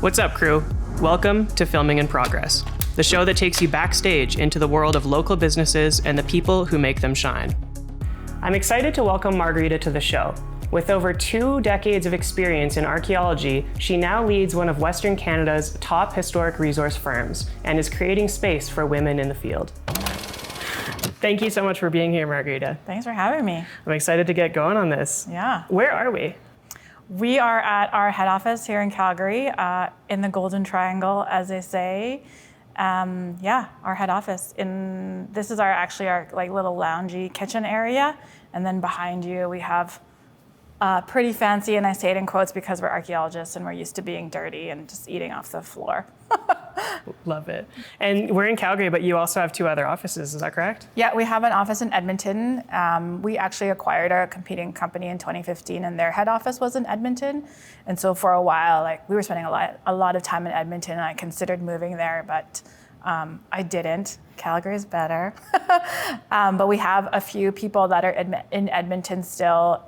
What's up, crew? Welcome to Filming in Progress, the show that takes you backstage into the world of local businesses and the people who make them shine. I'm excited to welcome Margarita to the show. With over 2 decades of experience in archaeology, she now leads one of Western Canada's top historic resource firms and is creating space for women in the field. Thank you so much for being here, Margarita. Thanks for having me. I'm excited to get going on this. Yeah. Where are we? We are at our head office here in Calgary, in the Golden Triangle, as they say. Our head office. This is our little loungy kitchen area, and then behind you we have pretty fancy, and I say it in quotes because we're archaeologists and we're used to being dirty and just eating off the floor. Love it. And we're in Calgary, but you also have 2 other offices, is that correct? Yeah, we have an office in Edmonton. We actually acquired a competing company in 2015, and their head office was in Edmonton. And so for a while, we were spending a lot of time in Edmonton, and I considered moving there, but I didn't. Calgary is better. But we have a few people that are in Edmonton still.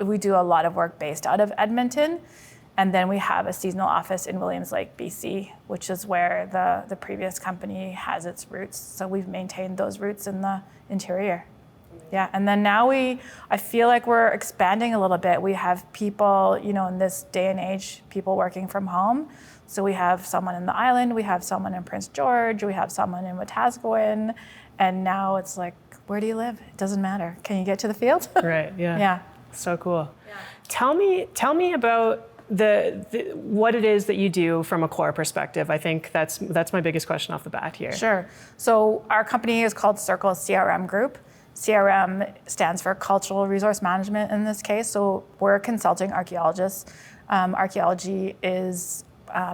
We do a lot of work based out of Edmonton. And then we have a seasonal office in Williams Lake, BC, which is where the previous company has its roots. So we've maintained those roots in the interior. Yeah, and then now I feel like we're expanding a little bit. We have people, in this day and age, people working from home. So we have someone in the island, we have someone in Prince George, we have someone in Wetaskiwin, and now it's like, where do you live? It doesn't matter. Can you get to the field? Right, yeah. Yeah. So cool. Yeah. Tell me about what it is that you do from a core perspective. I think that's my biggest question off the bat here. Sure. So our company is called Circle CRM Group. CRM stands for Cultural Resource Management in this case. So we're consulting archaeologists. Archaeology is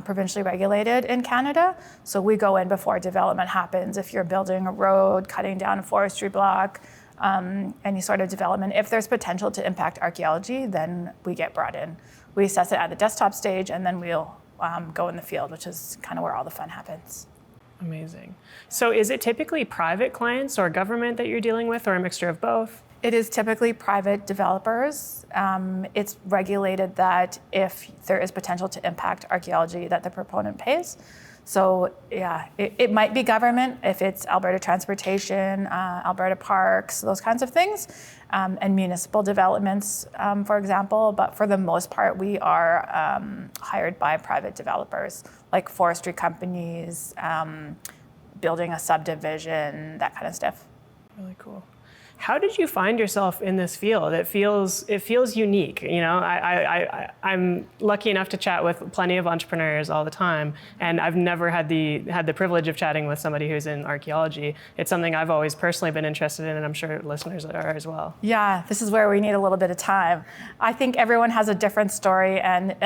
provincially regulated in Canada. So we go in before development happens. If you're building a road, cutting down a forestry block, any sort of development, if there's potential to impact archaeology, then we get brought in. We assess it at the desktop stage, and then we'll go in the field, which is kind of where all the fun happens. Amazing. So is it typically private clients or government that you're dealing with, or a mixture of both? It is typically private developers. It's regulated that if there is potential to impact archaeology, that the proponent pays. So yeah, it might be government if it's Alberta Transportation, Alberta Parks, those kinds of things, and municipal developments, for example. But for the most part, we are hired by private developers, like forestry companies, building a subdivision, that kind of stuff. Really cool. How did you find yourself in this field? It feels unique. I'm lucky enough to chat with plenty of entrepreneurs all the time, and I've never had the privilege of chatting with somebody who's in archaeology. It's something I've always personally been interested in, and I'm sure listeners are as well. Yeah, this is where we need a little bit of time. I think everyone has a different story, and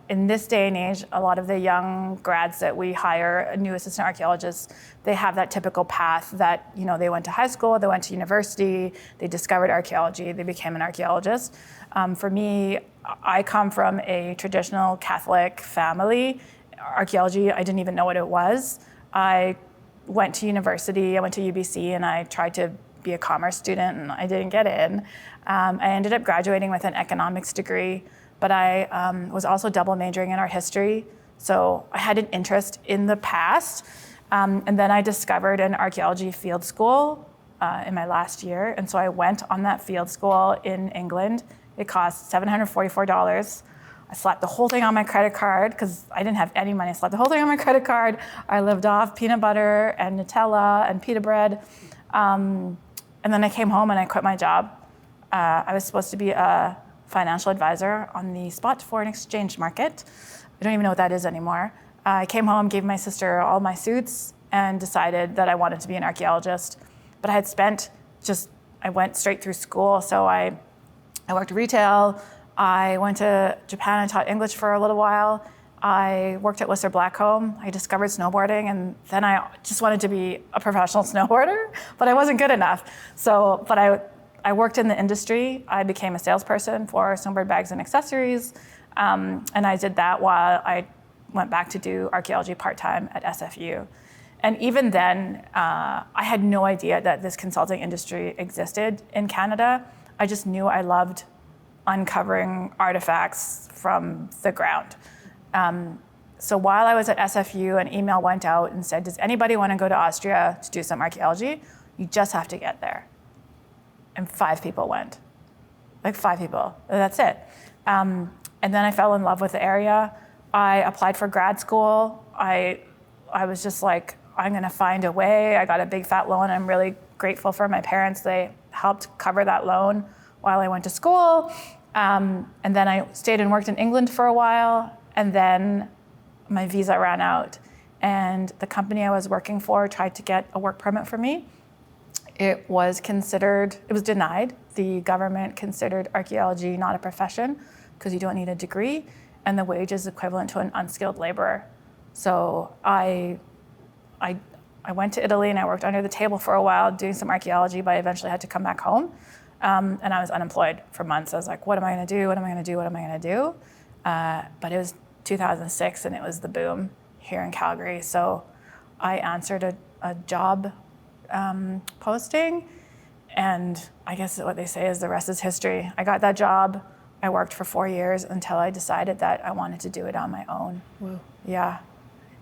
in this day and age, a lot of the young grads that we hire, new assistant archaeologists, they have that typical path that, they went to high school, they went to university, they discovered archaeology, they became an archaeologist. For me, I come from a traditional Catholic family. Archaeology, I didn't even know what it was. I went to university, I went to UBC, and I tried to be a commerce student, and I didn't get in. I ended up graduating with an economics degree, but I was also double majoring in art history. So I had an interest in the past. And then I discovered an archaeology field school in my last year. And so I went on that field school in England. It cost $744. I slapped the whole thing on my credit card because I didn't have any money. I slapped the whole thing on my credit card. I lived off peanut butter and Nutella and pita bread. And then I came home and I quit my job. I was supposed to be a financial advisor on the spot foreign exchange market. I don't even know what that is anymore. I came home, gave my sister all my suits, and decided that I wanted to be an archaeologist. But I went straight through school. So I worked retail. I went to Japan and taught English for a little while. I worked at Whistler Blackcomb. I discovered snowboarding, and then I just wanted to be a professional snowboarder, but I wasn't good enough. But I worked in the industry. I became a salesperson for snowboard bags and accessories, and I did that while I went back to do archaeology part-time at SFU. And even then, I had no idea that this consulting industry existed in Canada. I just knew I loved uncovering artifacts from the ground. So while I was at SFU, an email went out and said, does anybody want to go to Austria to do some archaeology? You just have to get there. And 5 people went. Like 5 people, that's it. And then I fell in love with the area. I applied for grad school. I was just like, I'm gonna find a way. I got a big fat loan. I'm really grateful for my parents. They helped cover that loan while I went to school. And then I stayed and worked in England for a while. And then my visa ran out. And the company I was working for tried to get a work permit for me. It was denied. The government considered archaeology not a profession because you don't need a degree, and the wage is equivalent to an unskilled laborer. So I went to Italy and I worked under the table for a while doing some archaeology, but I eventually had to come back home. And I was unemployed for months. I was like, what am I gonna do? What am I gonna do? What am I gonna do? But it was 2006 and it was the boom here in Calgary. So I answered a job posting, and I guess what they say is the rest is history. I got that job. I worked for 4 years until I decided that I wanted to do it on my own. Wow. Yeah.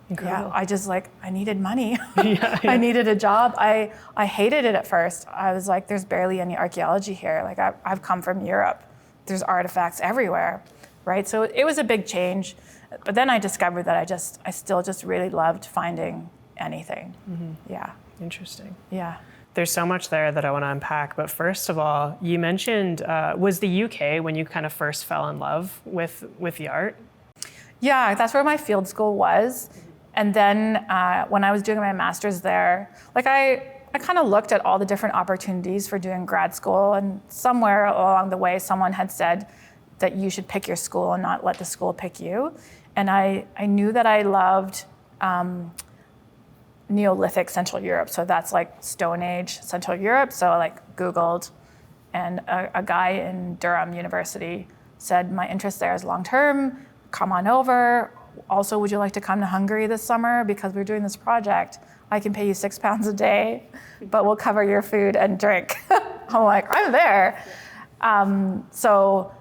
Incredible. Yeah, I needed money. Yeah. I needed a job. I hated it at first. I was like, there's barely any archaeology here. Like I've come from Europe. There's artifacts everywhere, right? So it was a big change. But then I discovered that I still just really loved finding anything. Mm-hmm. Yeah. Interesting. Yeah. There's so much there that I want to unpack. But first of all, you mentioned, was the UK when you kind of first fell in love with the art? Yeah, that's where my field school was. And then when I was doing my master's there, like I kind of looked at all the different opportunities for doing grad school, and somewhere along the way, someone had said that you should pick your school and not let the school pick you. And I knew that I loved Neolithic Central Europe. So that's like Stone Age Central Europe. So I like Googled, and a guy in Durham University said, my interest there is long-term, come on over. Also, would you like to come to Hungary this summer? Because we're doing this project. I can pay you £6 a day, but we'll cover your food and drink. I'm like, I'm there. So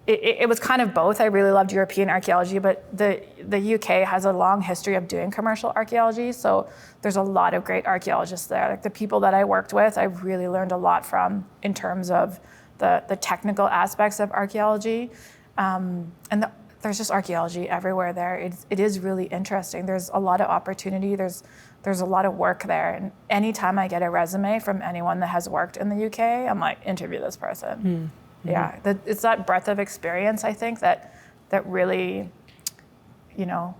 it was kind of both. I really loved European archaeology, but the UK has a long history of doing commercial archaeology. So there's a lot of great archaeologists there. Like the people that I worked with, I really learned a lot from in terms of the technical aspects of archaeology. There's just archaeology everywhere there. It is really interesting. There's a lot of opportunity. There's a lot of work there. And anytime I get a resume from anyone that has worked in the UK, I'm like, interview this person. Mm-hmm. Yeah, it's that breadth of experience, I think, that really,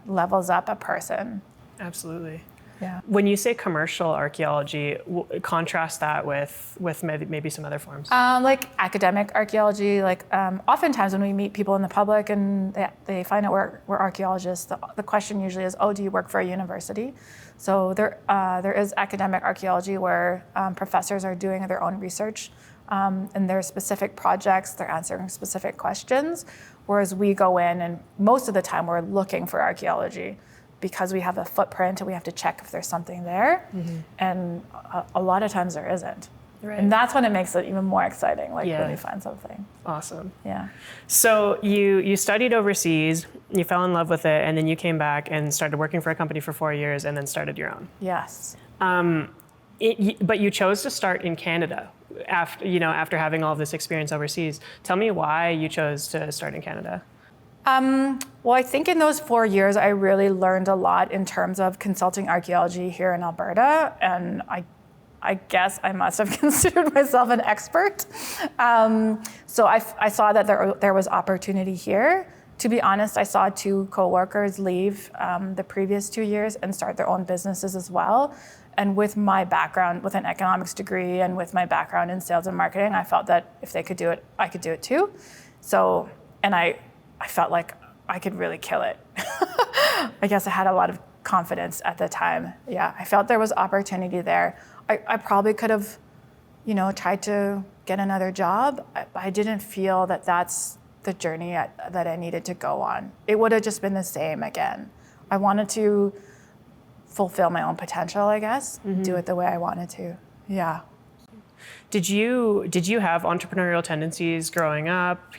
levels up a person. Absolutely. Yeah. When you say commercial archaeology, contrast that with maybe some other forms. Like academic archaeology. Like oftentimes when we meet people in the public and they find out we're archaeologists, the question usually is, oh, do you work for a university? So there is academic archaeology where professors are doing their own research. And their specific projects, they're answering specific questions, whereas we go in and most of the time we're looking for archaeology because we have a footprint and we have to check if there's something there. Mm-hmm. And a lot of times there isn't. Right. And that's when it makes it even more exciting, when we find something. Awesome. Yeah. So you studied overseas, you fell in love with it, and then you came back and started working for a company for 4 years and then started your own. Yes. But you chose to start in Canada after having all of this experience overseas. Tell me why you chose to start in Canada. Well, I think in those 4 years, I really learned a lot in terms of consulting archaeology here in Alberta, and I guess I must have considered myself an expert. So I saw that there was opportunity here. To be honest, I saw 2 coworkers leave the previous 2 years and start their own businesses as well. And with my background, with an economics degree and with my background in sales and marketing, I felt that if they could do it, I could do it too. So, and I felt like I could really kill it. I guess I had a lot of confidence at the time. Yeah, I felt there was opportunity there. I probably could have, tried to get another job. I didn't feel that that's the journey that I needed to go on. It would have just been the same again. I wanted to fulfill my own potential, I guess, do it the way I wanted to. Yeah. Did you have entrepreneurial tendencies growing up?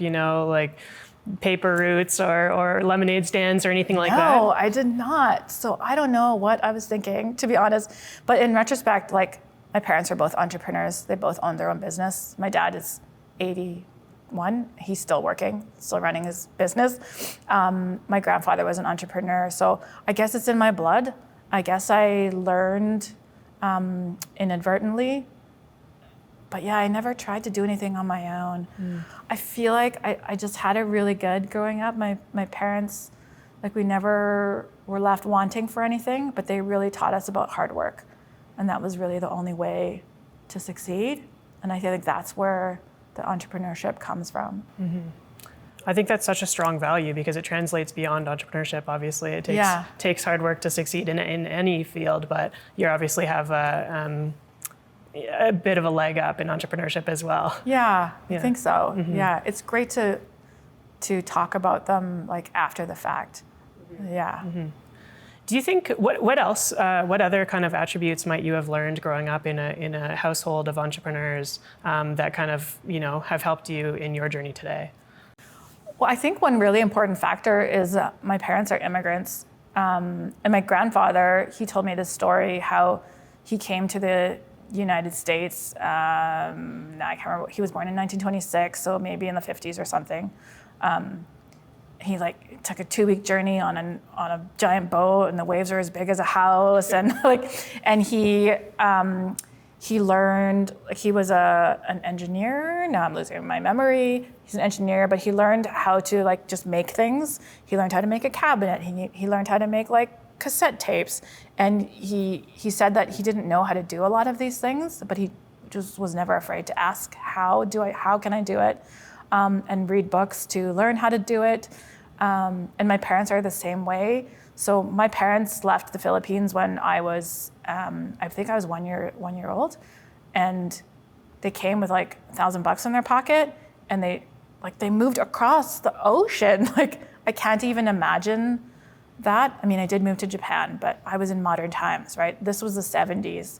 paper routes or lemonade stands or anything like that? No, I did not. So I don't know what I was thinking, to be honest. But in retrospect, like my parents are both entrepreneurs. They both own their own business. My dad is 81. He's still working, still running his business. My grandfather was an entrepreneur. So I guess it's in my blood. I guess I learned inadvertently. But yeah, I never tried to do anything on my own. I feel like I just had it really good growing up. My parents, like we never were left wanting for anything, but they really taught us about hard work. And that was really the only way to succeed. And I feel like that's where the entrepreneurship comes from. I think that's such a strong value because it translates beyond entrepreneurship. Obviously, it takes hard work to succeed in any field, but you obviously have a bit of a leg up in entrepreneurship as well. Yeah, I think so. Yeah, it's great to talk about them like after the fact. Yeah. Do you think what else? What other kind of attributes might you have learned growing up in a household of entrepreneurs that kind of have helped you in your journey today? Well, I think one really important factor is my parents are immigrants, and my grandfather, he told me this story how he came to the United States. I can't remember. He was born in 1926, so maybe in the 50s or something. He like took a 2-week journey on a giant boat, and the waves are as big as a house, and he learned. He was an engineer. Now I'm losing my memory. He's an engineer, but he learned how to like just make things. He learned how to make a cabinet. He learned how to make like cassette tapes, and he said that he didn't know how to do a lot of these things, but he just was never afraid to ask how can I do it, and read books to learn how to do it. And my parents are the same way. So my parents left the Philippines when I was I think I was one year old, and they came with like $1,000 in their pocket, and they moved across the ocean. Like I can't even imagine that. I mean, I did move to Japan, but I was in modern times, right? This was the 70s.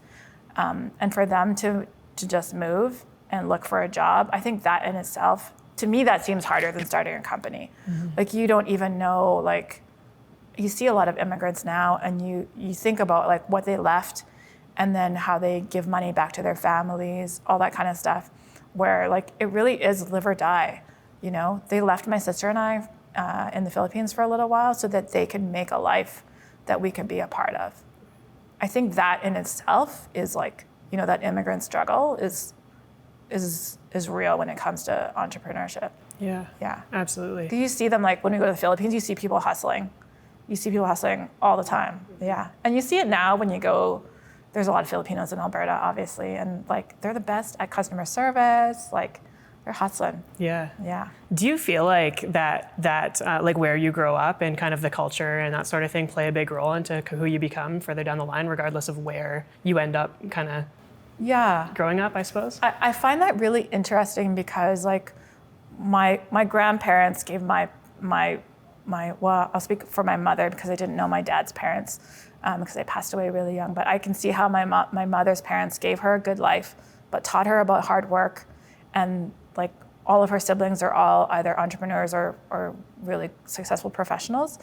And for them to just move and look for a job, I think that in itself, to me, that seems harder than starting a company. Like you don't even know, like you see a lot of immigrants now, and you think about like what they left and then how they give money back to their families, all that kind of stuff, where like it really is live or die. They left my sister and I in the Philippines for a little while so that they could make a life that we could be a part of. I think that in itself is like, that immigrant struggle is real when it comes to entrepreneurship. Yeah. Absolutely. You see them like when we go to the Philippines, you see people hustling. You see people hustling all the time. Yeah. And you see it now when you go, there's a lot of Filipinos in Alberta, obviously, and like they're the best at customer service, like they're hustling. Yeah. Do you feel like that like where you grow up and kind of the culture and that sort of thing play a big role into who you become further down the line, regardless of where you end up kind of growing up, I suppose? I find that really interesting because like my grandparents gave my well, I'll speak for my mother because I didn't know my dad's parents because they passed away really young, but I can see how my mother's parents gave her a good life, but taught her about hard work. And like all of her siblings are all either entrepreneurs or really successful professionals,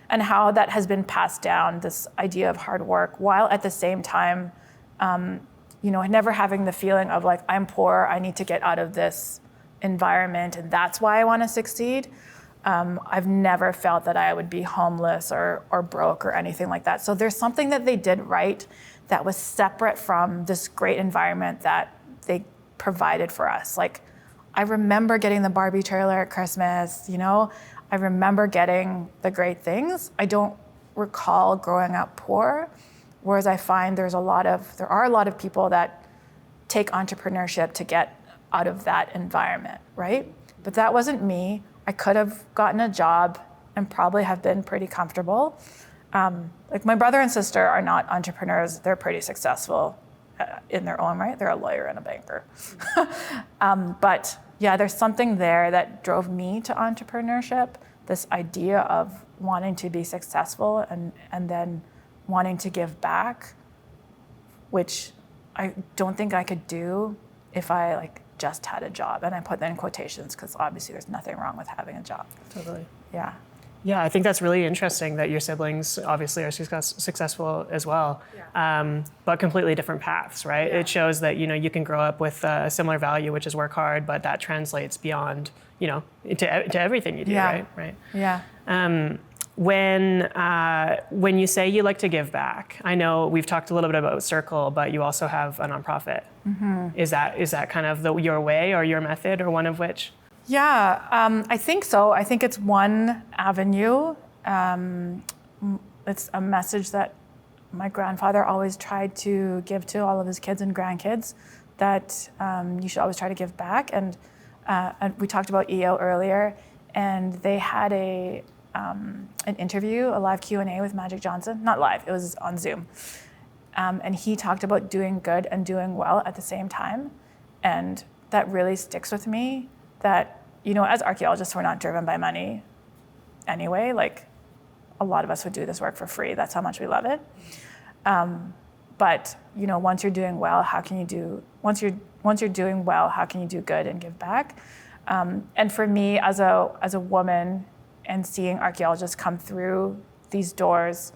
and how that has been passed down, this idea of hard work, while at the same time, never having the feeling of like, I'm poor, I need to get out of this environment, and that's why I want to succeed. I've never felt that I would be homeless or broke or anything like that. So there's something that they did right that was separate from this great environment that they provided for us. Like, I remember getting the Barbie trailer at Christmas, I remember getting the great things. I don't recall growing up poor, whereas I find there are a lot of people that take entrepreneurship to get out of that environment, right? But that wasn't me. I could have gotten a job and probably have been pretty comfortable. Like my brother and sister are not entrepreneurs. They're pretty successful in their own right. They're a lawyer and a banker. But yeah, there's something there that drove me to entrepreneurship, this idea of wanting to be successful and then wanting to give back, which I don't think I could do if I like just had a job. And I put that in quotations because obviously there's nothing wrong with having a job. Totally. Yeah. Yeah, I think that's really interesting that your siblings obviously are successful as well, but completely different paths, right? Yeah. It shows that, you can grow up with a similar value, which is work hard, but that translates beyond, to everything you do, Yeah. right? Yeah. When you say you like to give back, I know we've talked a little bit about Circle, but you also have a nonprofit. Mm-hmm. Is that kind of your way or your method, or one of which? Yeah, I think so. I think it's one avenue. It's a message that my grandfather always tried to give to all of his kids and grandkids, that you should always try to give back. And we talked about EO earlier, and they had an interview, a live Q&A with Magic Johnson. Not live, it was on Zoom. And he talked about doing good and doing well at the same time. And that really sticks with me, that, as archaeologists, we're not driven by money anyway. Like, a lot of us would do this work for free. That's how much we love it. But, once you're doing well, how can you do good and give back? And for me, as a woman, and seeing archaeologists come through these doors,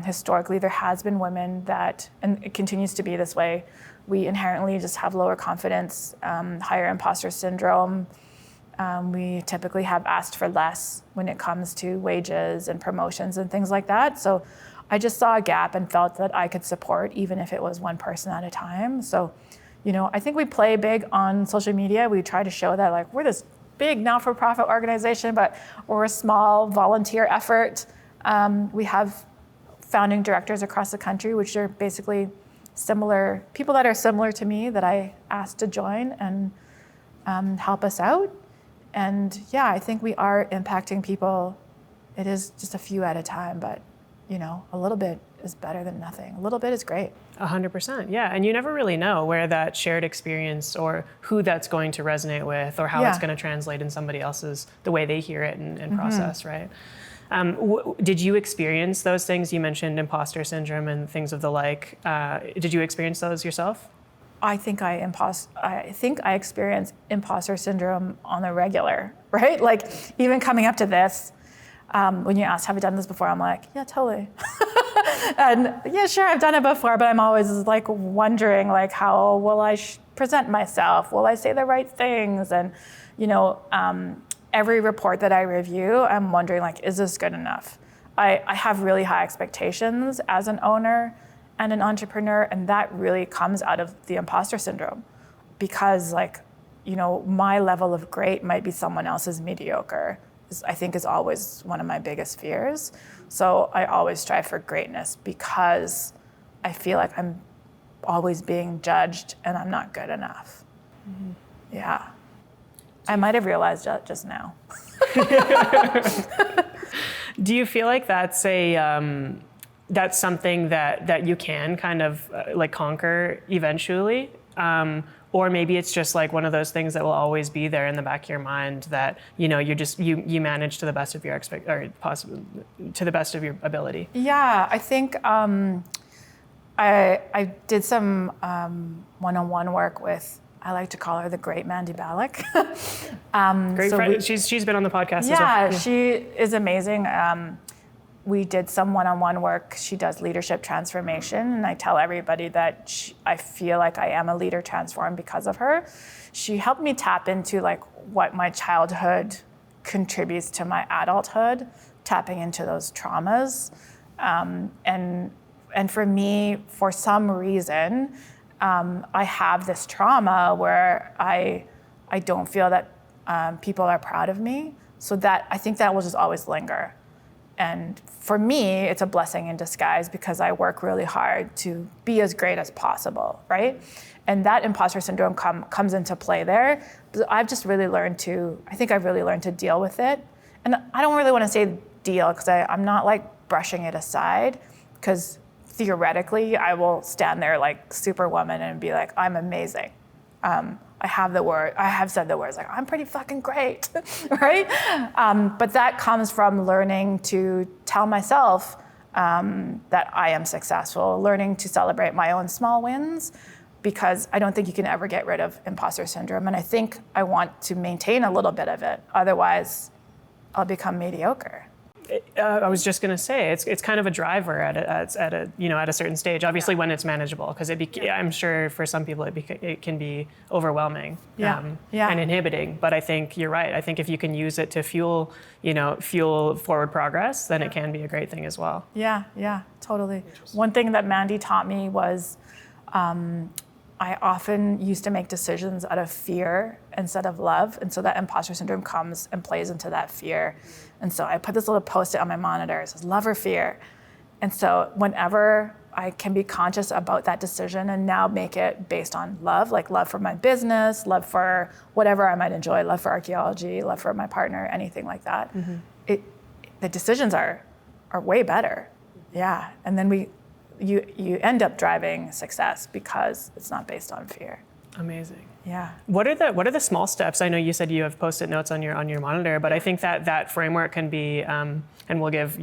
historically, there has been women that, and it continues to be this way, we inherently just have lower confidence, higher imposter syndrome. We typically have asked for less when it comes to wages and promotions and things like that. So I just saw a gap and felt that I could support, even if it was one person at a time. So, I think we play big on social media. We try to show that, like, we're this big not-for-profit organization, but we're a small volunteer effort. We have founding directors across the country, which are basically similar people that are similar to me that I asked to join and help us out. And yeah, I think we are impacting people. It is just a few at a time, but a little bit is better than nothing. A little bit is great. 100%, yeah. And you never really know where that shared experience or who that's going to resonate with, or how it's going to translate in somebody else's, the way they hear it and process, right? Did you experience those things? You mentioned imposter syndrome and things of the like. Did you experience those yourself? I think I experience imposter syndrome on the regular, right? Like, even coming up to this, when you asked, have I done this before? I'm like, yeah, totally. And yeah, sure, I've done it before, but I'm always like wondering, like, how will I present myself? Will I say the right things? And, every report that I review, I'm wondering, like, is this good enough? I have really high expectations as an owner and an entrepreneur, and that really comes out of the imposter syndrome, because, like, my level of great might be someone else's mediocre. I think is always one of my biggest fears. So I always strive for greatness, because I feel like I'm always being judged and I'm not good enough. Mm-hmm. Yeah. I might have realized that just now. Do you feel like that's that's something that you can kind of like conquer eventually? Or maybe it's just like one of those things that will always be there in the back of your mind, that you manage to the best of your to the best of your ability. Yeah, I think I did some one-on-one work with, I like to call her the great Mandy Ballack. Great friend. She's been on the podcast as well. Yeah, she is amazing. We did some one-on-one work. She does leadership transformation, and I tell everybody that I feel like I am a leader transformed because of her. She helped me tap into, like, what my childhood contributes to my adulthood, tapping into those traumas. And for me, for some reason, I have this trauma where I don't feel that people are proud of me. So that, I think that will just always linger. And for me, it's a blessing in disguise, because I work really hard to be as great as possible, right? And that imposter syndrome comes into play there. But I've just really learned to deal with it. And I don't really want to say deal, because I'm not like brushing it aside, because theoretically I will stand there like Superwoman and be like, I'm amazing. I have said the words, like, I'm pretty fucking great, right? But that comes from learning to tell myself that I am successful, learning to celebrate my own small wins, because I don't think you can ever get rid of imposter syndrome. And I think I want to maintain a little bit of it. Otherwise, I'll become mediocre. I was just going to say it's kind of a driver at a certain stage. Obviously, when it's manageable, because I'm sure for some people it can be overwhelming and inhibiting. But I think you're right. I think if you can use it to fuel forward progress, then it can be a great thing as well. Yeah, totally. One thing that Mandy taught me was I often used to make decisions out of fear instead of love. And so that imposter syndrome comes and plays into that fear. And so I put this little Post-it on my monitor. It says, love or fear. And so whenever I can be conscious about that decision and now make it based on love, like love for my business, love for whatever I might enjoy, love for archaeology, love for my partner, anything like that, the decisions are way better. Yeah. And then you end up driving success because it's not based on fear. Amazing. Yeah. What are the small steps? I know you said you have Post-it notes on your monitor, but I think that framework can be, and we'll give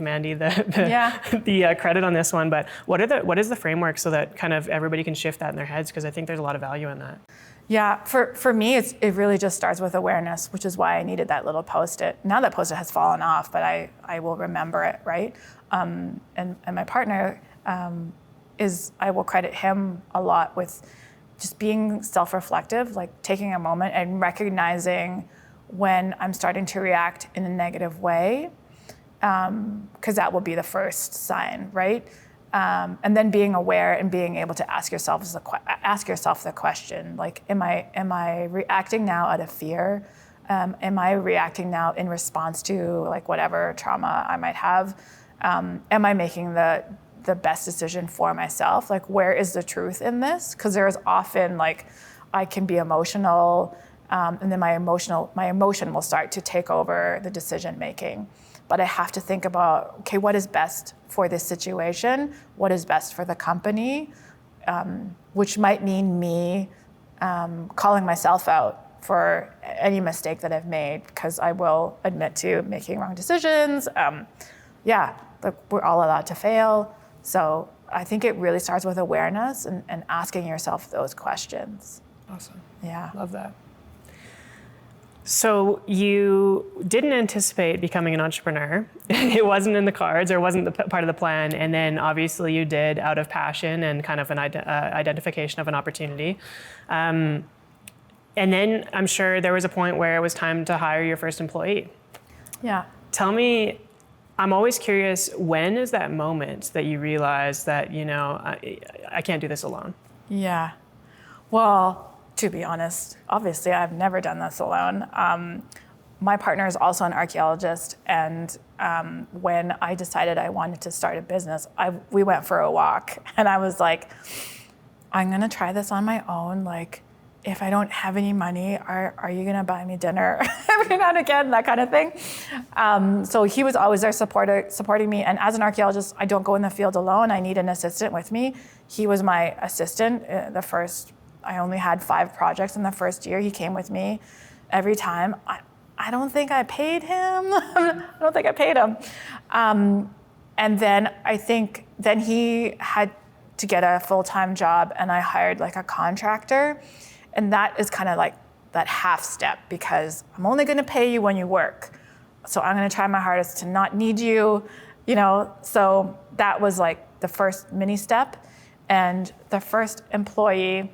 Mandy the credit on this one. But what is the framework so that kind of everybody can shift that in their heads? Because I think there's a lot of value in that. Yeah, for me, it really just starts with awareness, which is why I needed that little Post-it. Now that Post-it has fallen off, but I will remember it, right? And my partner I will credit him a lot with just being self-reflective, like taking a moment and recognizing when I'm starting to react in a negative way, because that will be the first sign, right? And then being aware and being able to ask yourself the question, like, am I reacting now out of fear? Am I reacting now in response to like whatever trauma I might have? Am I making the best decision for myself? Like, where is the truth in this? Because there is often like, I can be emotional, and then my emotion will start to take over the decision making. But I have to think about, okay, what is best for this situation? What is best for the company? Which might mean me calling myself out for any mistake that I've made, because I will admit to making wrong decisions. We're all allowed to fail. So I think it really starts with awareness and asking yourself those questions. Awesome. Yeah. Love that. So you didn't anticipate becoming an entrepreneur. It wasn't in the cards, or it wasn't part of the plan. And then obviously you did out of passion and kind of an identification of an opportunity. And then I'm sure there was a point where it was time to hire your first employee. Yeah. Tell me, I'm always curious, when is that moment that you realize that, I can't do this alone? Yeah. Well, to be honest, obviously I've never done this alone. My partner is also an archaeologist, and when I decided I wanted to start a business, we went for a walk, and I was like, I'm gonna try this on my own. Like, if I don't have any money, are you gonna buy me dinner every now and again, that kind of thing. So he was always there supporting me. And as an archaeologist, I don't go in the field alone. I need an assistant with me. He was my assistant. I only had 5 projects in the first year. He came with me every time. I don't think I paid him. And then I think he had to get a full-time job, and I hired like a contractor. And that is kind of like that half step, because I'm only going to pay you when you work. So I'm going to try my hardest to not need you, So that was like the first mini step. And the first employee,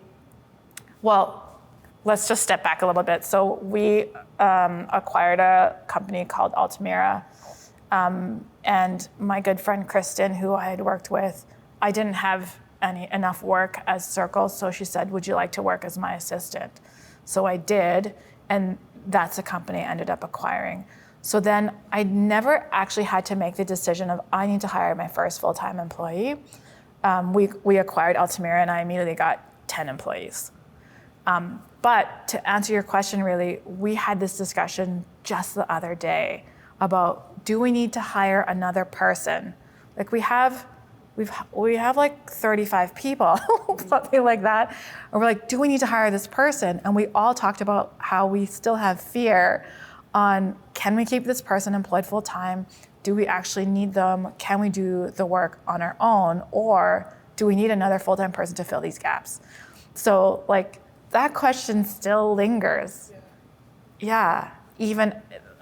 well, let's just step back a little bit. So we acquired a company called Altamira. And my good friend Kristen, who I had worked with, I didn't have enough work as Circle, so she said, would you like to work as my assistant? So I did, and that's a company I ended up acquiring. So then I never actually had to make the decision of, I need to hire my first full-time employee. We acquired Altamira, and I immediately got 10 employees. But to answer your question, really, we had this discussion just the other day about, do we need to hire another person? Like, we have like 35 people, something like that. And we're like, do we need to hire this person? And we all talked about how we still have fear on, can we keep this person employed full time? Do we actually need them? Can we do the work on our own? Or do we need another full-time person to fill these gaps? So like that question still lingers. Yeah, even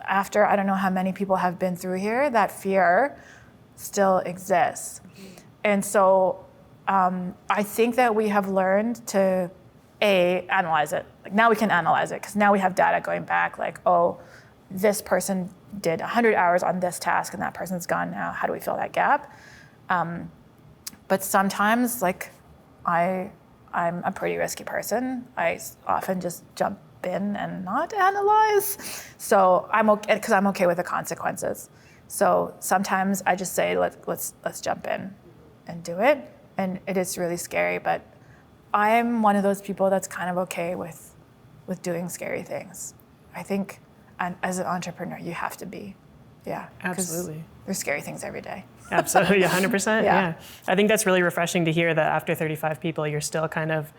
after I don't know how many people have been through here, that fear still exists. And so I think that we have learned to analyze it. Like now we can analyze it because now we have data going back like, oh, this person did 100 hours on this task and that person's gone now. How do we fill that gap? But sometimes like I'm a pretty risky person. I often just jump in and not analyze. So I'm okay because I'm okay with the consequences. So sometimes I just say let's jump in and do it. And it is really scary, but I'm one of those people that's kind of okay with doing scary things. I think as an entrepreneur you have to be. Yeah. Absolutely. There's scary things every day. Absolutely, 100%. Yeah. I think that's really refreshing to hear that after 35 people, you're still kind of,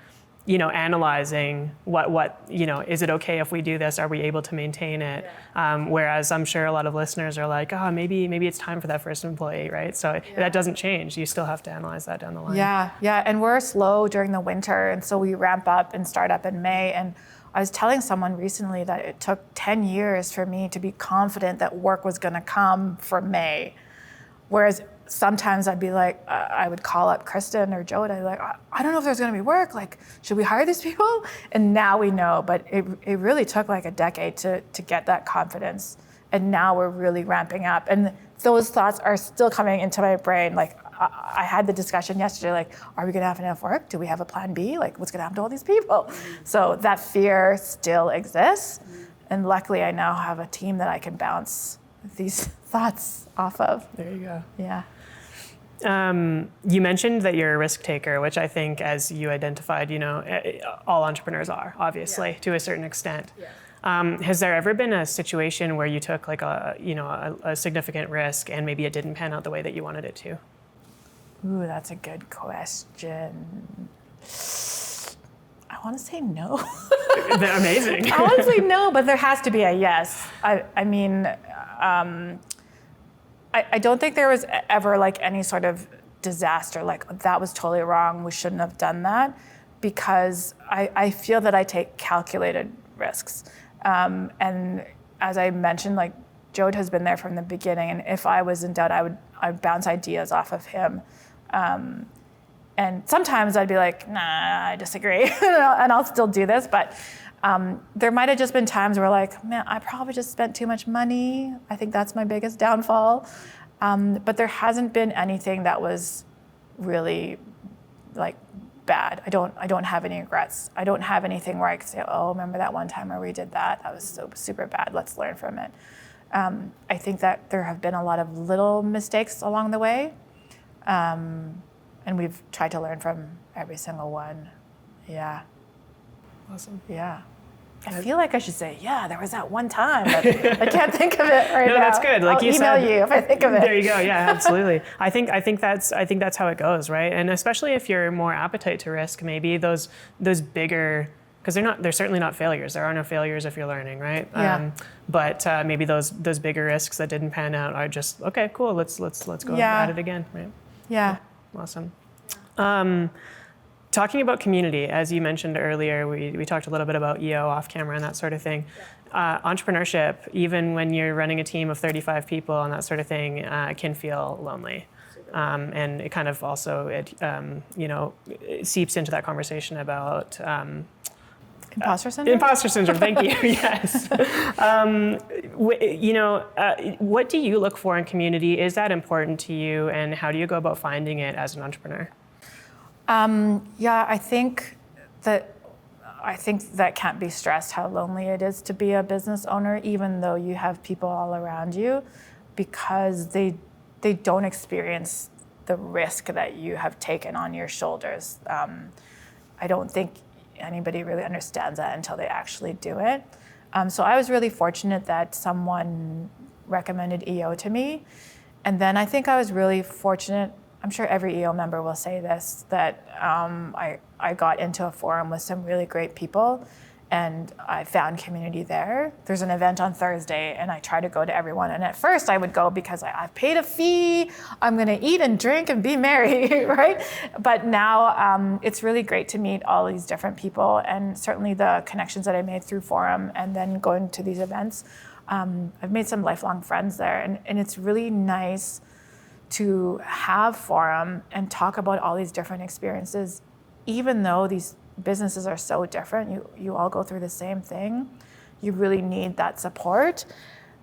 analyzing what, is it okay if we do this? Are we able to maintain it? Yeah. Whereas I'm sure a lot of listeners are like, oh, maybe it's time for that first employee, right? So that doesn't change. You still have to analyze that down the line. Yeah. And we're slow during the winter. And so we ramp up and start up in May. And I was telling someone recently that it took 10 years for me to be confident that work was going to come for May. Whereas sometimes I'd be like, I would call up Kristen or Joe and I'd be like, I don't know if there's going to be work. Like, should we hire these people? And now we know, but it really took like a decade to get that confidence. And now we're really ramping up. And those thoughts are still coming into my brain. Like I had the discussion yesterday, like, are we going to have enough work? Do we have a plan B? Like, what's going to happen to all these people? So that fear still exists. And luckily I now have a team that I can bounce these thoughts off of. There you go. Yeah. You mentioned that you're a risk taker, which I think, as you identified, all entrepreneurs are, obviously, to a certain extent. Yeah. Has there ever been a situation where you took like a significant risk and maybe it didn't pan out the way that you wanted it to? Ooh, that's a good question. I want to say no. They're amazing. I want to say no, but there has to be a yes. I mean, I don't think there was ever like any sort of disaster, like that was totally wrong, we shouldn't have done that, because I feel that I take calculated risks. And as I mentioned, like Jode has been there from the beginning, and if I was in doubt, I'd bounce ideas off of him. And sometimes I'd be like, nah, I disagree, and I'll still do this, but there might have just been times where like, man, I probably just spent too much money. I think that's my biggest downfall. But there hasn't been anything that was really like bad. I don't have any regrets. I don't have anything where I could say, oh, remember that one time where we did that? That was so super bad. Let's learn from it. I think that there have been a lot of little mistakes along the way. And we've tried to learn from every single one. Yeah. Awesome. Yeah. I feel like I should say, yeah, there was that one time, but I can't think of it right now. No, that's good. Like I'll you email said, you if I think of it. There you go. Yeah, absolutely. I think that's how it goes, right? And especially if you're more appetite to risk, maybe those bigger, because they're certainly not failures. There are no failures if you're learning, right? Yeah. But maybe those bigger risks that didn't pan out are just okay. Cool. Let's go at it again, right? Yeah. Awesome. Talking about community, as you mentioned earlier, we talked a little bit about EO off camera and that sort of thing. Entrepreneurship, even when you're running a team of 35 people and that sort of thing, can feel lonely. And it kind of also, it seeps into that conversation about Imposter syndrome? Imposter syndrome, thank you, yes. What do you look for in community? Is that important to you, and how do you go about finding it as an entrepreneur? I think that can't be stressed how lonely it is to be a business owner, even though you have people all around you, because they don't experience the risk that you have taken on your shoulders. I don't think anybody really understands that until they actually do it. So I was really fortunate that someone recommended EO to me. And then I think I was really fortunate, I'm sure every EO member will say this, that I got into a forum with some really great people. and I found community there. There's an event on Thursday, and I try to go to everyone. And at first, I would go because I've paid a fee. I'm going to eat and drink and be merry, right? But now it's really great to meet all these different people, and certainly the connections that I made through Forum and then going to these events. I've made some lifelong friends there, and it's really nice to have Forum and talk about all these different experiences, even though these businesses are so different. You all go through the same thing. You really need that support.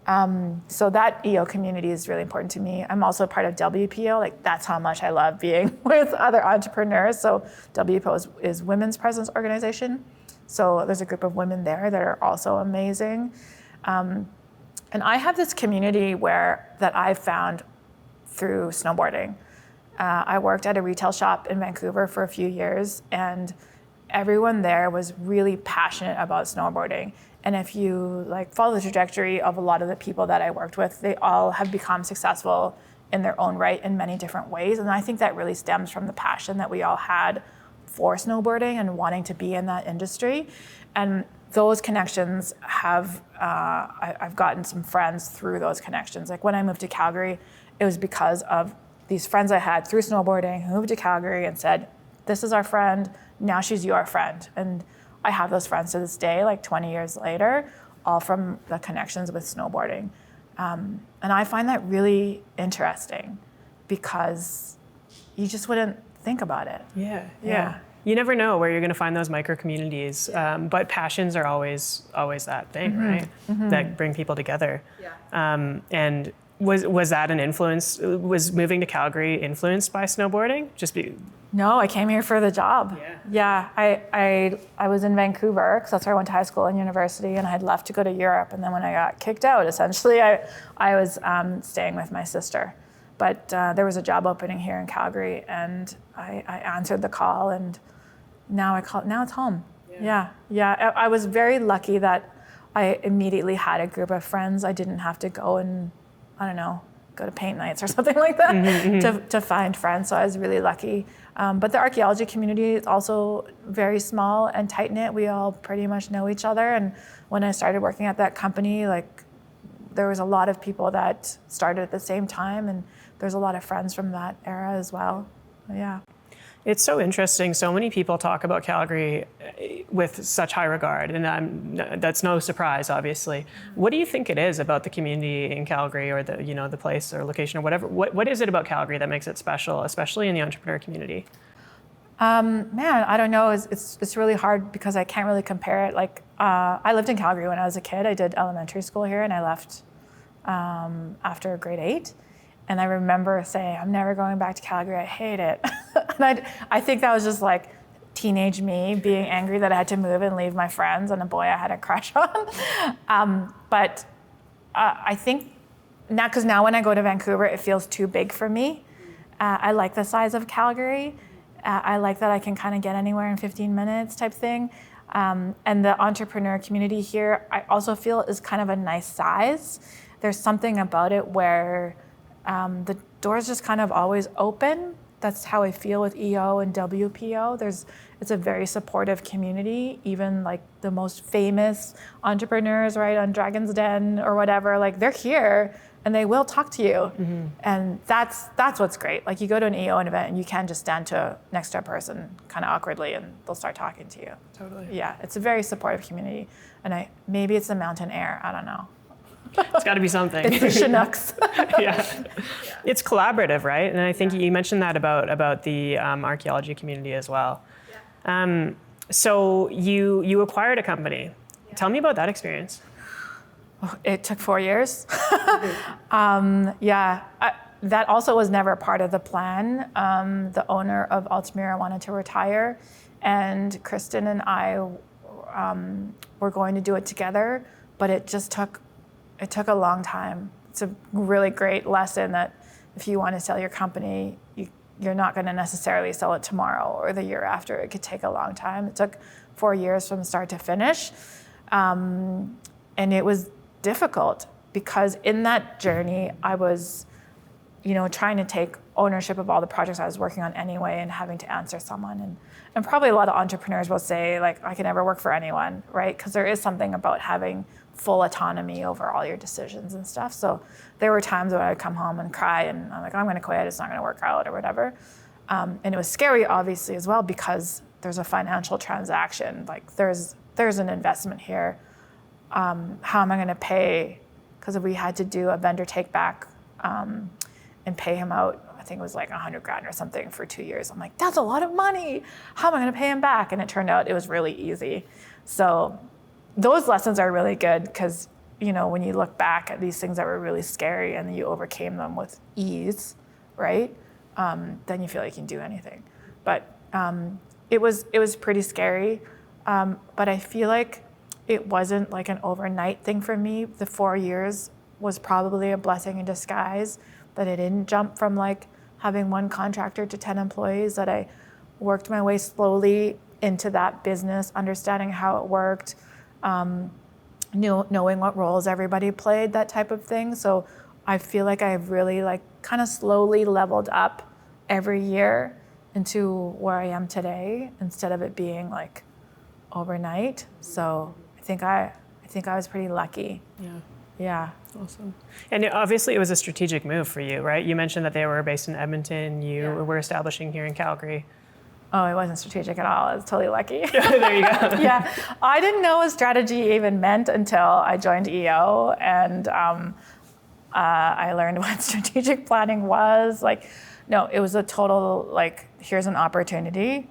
So that EO community is really important to me. I'm also part of WPO. Like, that's how much I love being with other entrepreneurs. So WPO is Women's Presence Organization. So there's a group of women there that are also amazing. And I have this community that I've found through snowboarding. I worked at a retail shop in Vancouver for a few years, and everyone there was really passionate about snowboarding. And if you follow the trajectory of a lot of the people that I worked with, they all have become successful in their own right in many different ways. And I think that really stems from the passion that we all had for snowboarding and wanting to be in that industry. And those connections I've gotten some friends through those connections. Like when I moved to Calgary, it was because of these friends I had through snowboarding who moved to Calgary and said, this is our friend, now she's your friend. And I have those friends to this day, 20 years later, all from the connections with snowboarding. And I find that really interesting because you just wouldn't think about it. Yeah. You never know where you're going to find those micro communities, but passions are always that thing, right? That bring people together. And was that an influence? Was moving to Calgary influenced by snowboarding? No, I came here for the job. Yeah, I was in Vancouver because that's where I went to high school and university, and I had left to go to Europe. And then when I got kicked out, essentially, I was staying with my sister. But there was a job opening here in Calgary, and I answered the call, and now it's home. Yeah. I was very lucky that I immediately had a group of friends. I didn't have to go and, go to paint nights or something like that to find friends. So I was really lucky. But the archaeology community is also very small and tight-knit. We all pretty much know each other. And when I started working at that company, there was a lot of people that started at the same time, and there's a lot of friends from that era as well. Yeah. It's so interesting. So many people talk about Calgary with such high regard, and that's no surprise, obviously. What do you think it is about the community in Calgary, or the place or location or whatever? What is it about Calgary that makes it special, especially in the entrepreneur community? I don't know. It's really hard because I can't really compare it. I lived in Calgary when I was a kid. I did elementary school here, and I left after grade 8. And I remember saying, I'm never going back to Calgary. I hate it. And I think that was just teenage me being angry that I had to move and leave my friends and a boy I had a crush on. But I think because now when I go to Vancouver, it feels too big for me. I like the size of Calgary. I like that I can kind of get anywhere in 15 minutes type thing. And the entrepreneur community here, I also feel is kind of a nice size. There's something about it where the door's just kind of always open. That's how I feel with EO and WPO. It's a very supportive community. Even the most famous entrepreneurs, right, on Dragon's Den or whatever, they're here and they will talk to you. And that's what's great. You go to an EO event and you can just stand next to a person kind of awkwardly and they'll start talking to you. Totally. Yeah, it's a very supportive community. And maybe it's the mountain air, I don't know. It's got to be something. It's the Chinooks. Yeah. It's collaborative, right? And I think you mentioned that about the archaeology community as well. So you acquired a company. Tell me about that experience. It took 4 years. That also was never part of the plan. The owner of Altamira wanted to retire, and Kristen and I were going to do it together, but it took a long time. It's a really great lesson that if you want to sell your company, you're not going to necessarily sell it tomorrow or the year after. It could take a long time. It took 4 years from start to finish. And it was difficult because in that journey, I was trying to take ownership of all the projects I was working on anyway and having to answer someone. And probably a lot of entrepreneurs will say, like, I can never work for anyone, right? Because there is something about having full autonomy over all your decisions and stuff. So there were times when I'd come home and cry and I'm like, I'm going to quit, it's not going to work out or whatever. And it was scary, obviously, as well, because there's a financial transaction. Like, there's an investment here. How am I going to pay? Because if we had to do a vendor take back and pay him out, I think it was like $100,000 or something for 2 years. I'm like, that's a lot of money. How am I going to pay him back? And it turned out it was really easy. So those lessons are really good because, when you look back at these things that were really scary and you overcame them with ease, right? Then you feel like you can do anything. But it was pretty scary. But I feel like it wasn't like an overnight thing for me. The 4 years was probably a blessing in disguise, that I didn't jump from like having one contractor to 10 employees, that I worked my way slowly into that business, understanding how it worked, knowing what roles everybody played, that type of thing. So I feel like I've really like kind of slowly leveled up every year into where I am today, instead of it being like overnight. So I think I was pretty lucky. Yeah. Awesome. And obviously it was a strategic move for you, right? You mentioned that they were based in Edmonton. You were establishing here in Calgary. Oh, it wasn't strategic at all. I was totally lucky. There you go. Yeah. I didn't know what strategy even meant until I joined EO, and I learned what strategic planning was. Like, no, it was a total, like, here's an opportunity.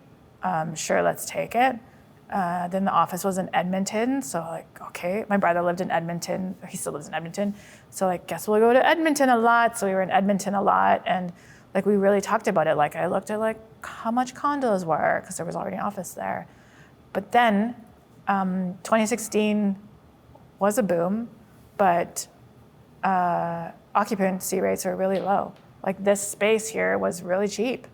Sure, let's take it. Then the office was in Edmonton, so like, okay, my brother lived in Edmonton, he still lives in Edmonton, so like, guess we'll go to Edmonton a lot. So we were in Edmonton a lot, and like, we really talked about it. Like, I looked at like how much condos were, because there was already an office there. But then 2016 was a boom, but occupancy rates are really low. Like, this space here was really cheap,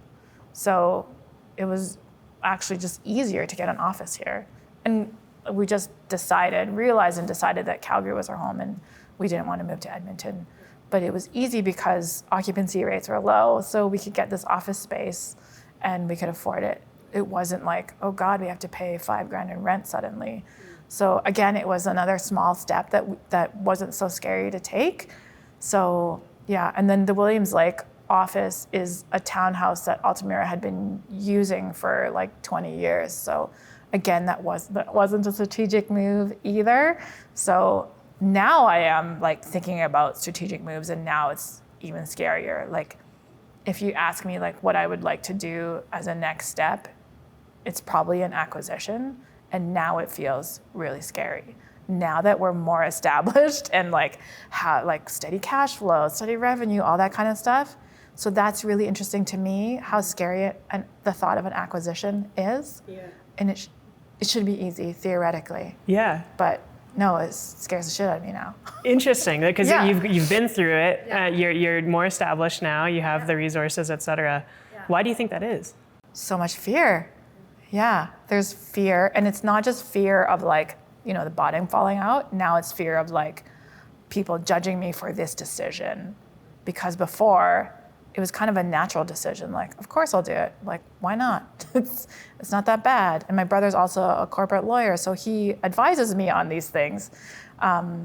so it was actually just easier to get an office here. And we just realized and decided that Calgary was our home, and we didn't want to move to Edmonton. But it was easy because occupancy rates were low, so we could get this office space and we could afford it. It wasn't like, oh God, we have to pay $5,000 in rent suddenly. So again, it was another small step that wasn't so scary to take. So yeah, and then the Williams Lake office is a townhouse that Altamira had been using for like 20 years. So again, that wasn't a strategic move either. So now I am like thinking about strategic moves, and now it's even scarier. Like, if you ask me like what I would like to do as a next step, it's probably an acquisition. And now it feels really scary. Now that we're more established and like like steady cash flow, steady revenue, all that kind of stuff. So that's really interesting to me, how scary the thought of an acquisition is. Yeah. And it should be easy theoretically. Yeah. But no, it scares the shit out of me now. Interesting, because you've been through it. Yeah. You're more established now. You have the resources, et cetera. Yeah. Why do you think that is? So much fear. Yeah, there's fear, and it's not just fear of like, the bottom falling out. Now it's fear of like people judging me for this decision, because before it was kind of a natural decision. Like, of course I'll do it. Like, why not? It's not that bad. And my brother's also a corporate lawyer, so he advises me on these things.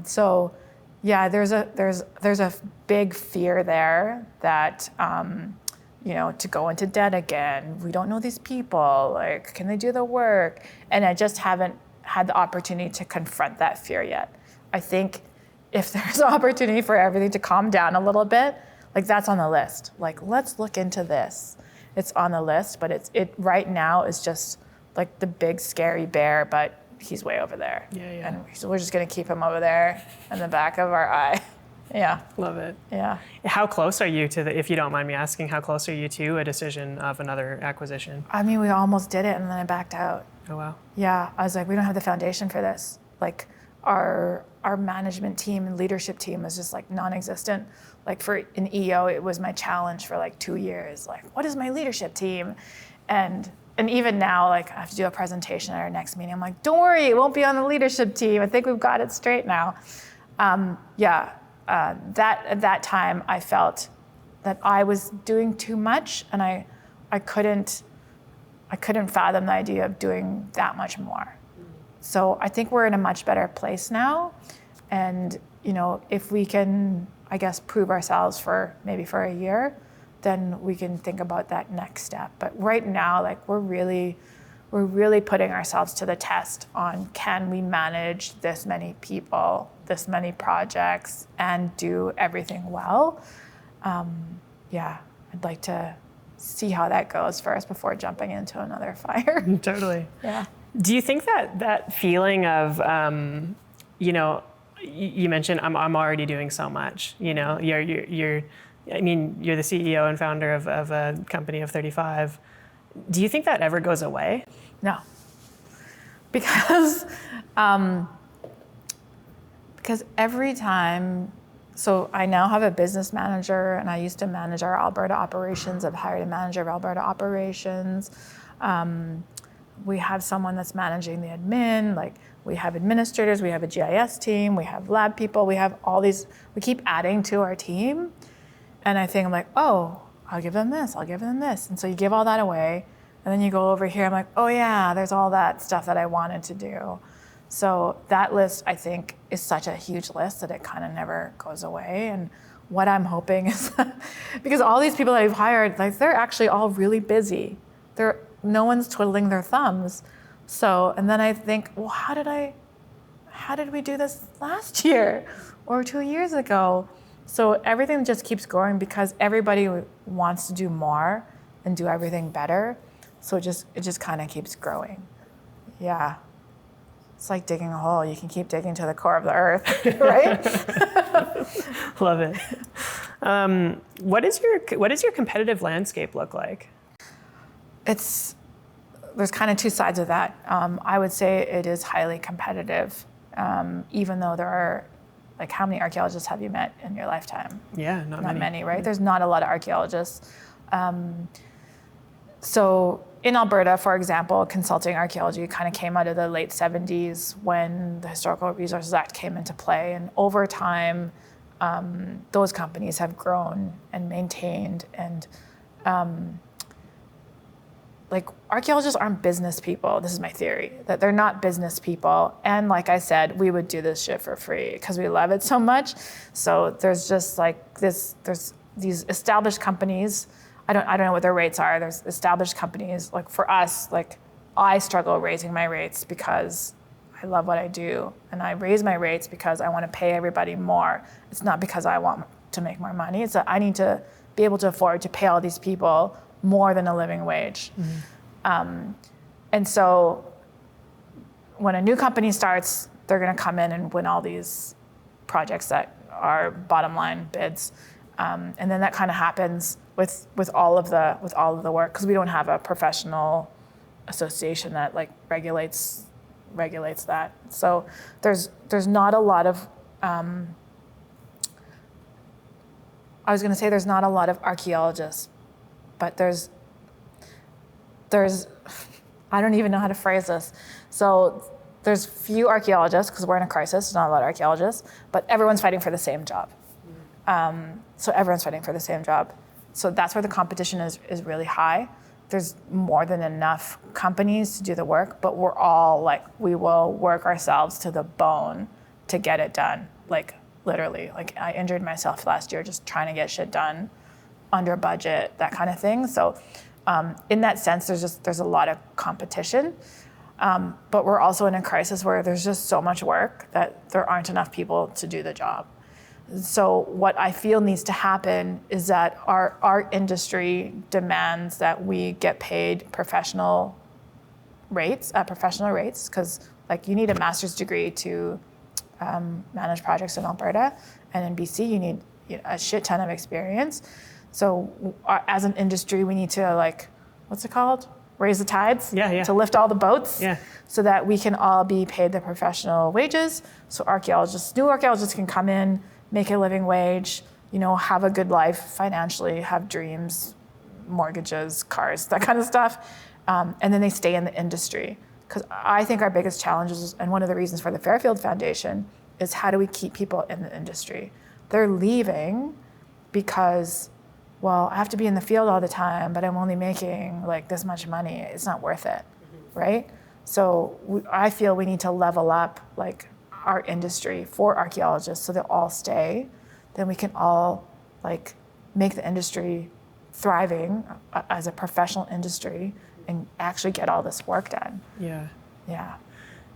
So yeah, there's a big fear there that, to go into debt again. We don't know these people. Like, can they do the work? And I just haven't had the opportunity to confront that fear yet. I think if there's an opportunity for everything to calm down a little bit, like, that's on the list. Like, let's look into this. It's on the list, but it right now is just like the big scary bear, but he's way over there. Yeah. And so we're just gonna keep him over there in the back of our eye. Yeah. Love it. Yeah. How close are you to if you don't mind me asking, how close are you to a decision of another acquisition? I mean, we almost did it, and then I backed out. Oh, wow. Yeah, I was like, we don't have the foundation for this. Like, our management team and leadership team was just like non-existent. Like, for an EO, it was my challenge for like 2 years. Like, what is my leadership team? And even now, like, I have to do a presentation at our next meeting. I'm like, don't worry, it won't be on the leadership team. I think we've got it straight now. At that time, I felt that I was doing too much, and I couldn't fathom the idea of doing that much more. So I think we're in a much better place now, and if we can, I guess, prove ourselves for a year, then we can think about that next step. But right now, like we're really putting ourselves to the test on, can we manage this many people, this many projects, and do everything well? I'd like to see how that goes first before jumping into another fire. Totally. Yeah. Do you think that feeling of, you mentioned I'm already doing so much. You're the CEO and founder of a company of 35. Do you think that ever goes away? No, because every time. So I now have a business manager, and I used to manage our Alberta operations. I've hired a manager of Alberta operations. We have someone that's managing the admin. Like, we have administrators, we have a GIS team, we have lab people, we have all these. We keep adding to our team, and I'm like, oh, I'll give them this, I'll give them this, and so you give all that away, and then you go over here. I'm like, oh yeah, there's all that stuff that I wanted to do. So that list, I think, is such a huge list that it kind of never goes away. And what I'm hoping is that, because all these people that I've hired, like, they're actually all really busy. No one's twiddling their thumbs. So, and then I think, well, how did we do this last year or 2 years ago? So everything just keeps growing because everybody wants to do more and do everything better. So it just kind of keeps growing. Yeah. It's like digging a hole. You can keep digging to the core of the earth, right? Love it. What does your competitive landscape look like? There's kind of two sides of that. I would say it is highly competitive, even though there are, like, how many archaeologists have you met in your lifetime? Yeah, not many, right? There's not a lot of archaeologists. So in Alberta, for example, consulting archaeology kind of came out of the late 70s when the Historical Resources Act came into play. And over time, those companies have grown and maintained. And like, archaeologists aren't business people. This is my theory, that they're not business people. And like I said, we would do this shit for free because we love it so much. So there's just like there's these established companies. I don't know what their rates are. There's established companies. Like, for us, like, I struggle raising my rates because I love what I do. And I raise my rates because I want to pay everybody more. It's not because I want to make more money. It's that I need to be able to afford to pay all these people more than a living wage. Mm-hmm. And so when a new company starts, they're going to come in and win all these projects that are bottom line bids. And then that kind of happens with all of the work, because we don't have a professional association that, like, regulates that. So there's not a lot of I was going to say there's not a lot of archaeologists, but there's I don't even know how to phrase this. So there's few archaeologists because we're in a crisis. There's not a lot of archaeologists, but everyone's fighting for the same job. So everyone's fighting for the same job. So that's where the competition is really high. There's more than enough companies to do the work, but we're all like, we will work ourselves to the bone to get it done. Like, literally, like, I injured myself last year just trying to get shit done under budget, that kind of thing. So in that sense, there's a lot of competition. But we're also in a crisis where there's just so much work that there aren't enough people to do the job. So what I feel needs to happen is that our art industry demands that we get paid professional rates, because, like, you need a master's degree to manage projects in Alberta, and in BC you need a shit ton of experience. So as an industry, we need to, like, what's it called? Raise the tides? Yeah. To lift all the boats? Yeah. So that we can all be paid the professional wages. So new archaeologists can come in, make a living wage, have a good life financially, have dreams, mortgages, cars, that kind of stuff. And then they stay in the industry. Because I think our biggest challenges, and one of the reasons for the Fairfield Foundation, is how do we keep people in the industry? They're leaving because well, I have to be in the field all the time, but I'm only making like this much money. It's not worth it, right? So I feel we need to level up like our industry for archaeologists so they'll all stay. Then we can all like make the industry thriving as a professional industry and actually get all this work done. Yeah. Yeah.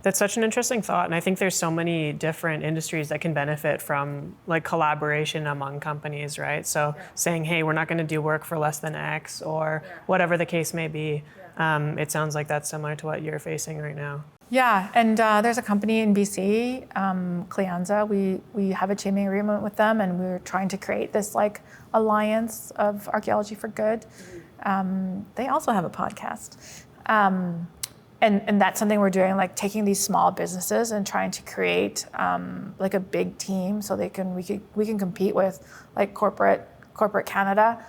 That's such an interesting thought. And I think there's so many different industries that can benefit from like collaboration among companies, right? So saying, hey, we're not going to do work for less than X or whatever the case may be. It sounds like that's similar to what you're facing right now. Yeah, and there's a company in BC, Cleanza. We have a teaming agreement with them, and we're trying to create this like alliance of archaeology for good. They also have a podcast. And that's something we're doing, like taking these small businesses and trying to create like a big team so we can compete with like corporate Canada.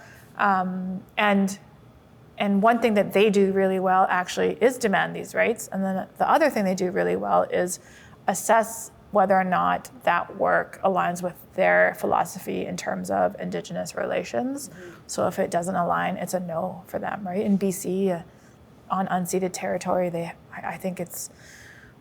And one thing that they do really well actually is demand these rights. And then the other thing they do really well is assess whether or not that work aligns with their philosophy in terms of Indigenous relations. So if it doesn't align, it's a no for them, right? In BC, on unceded territory, I think it's,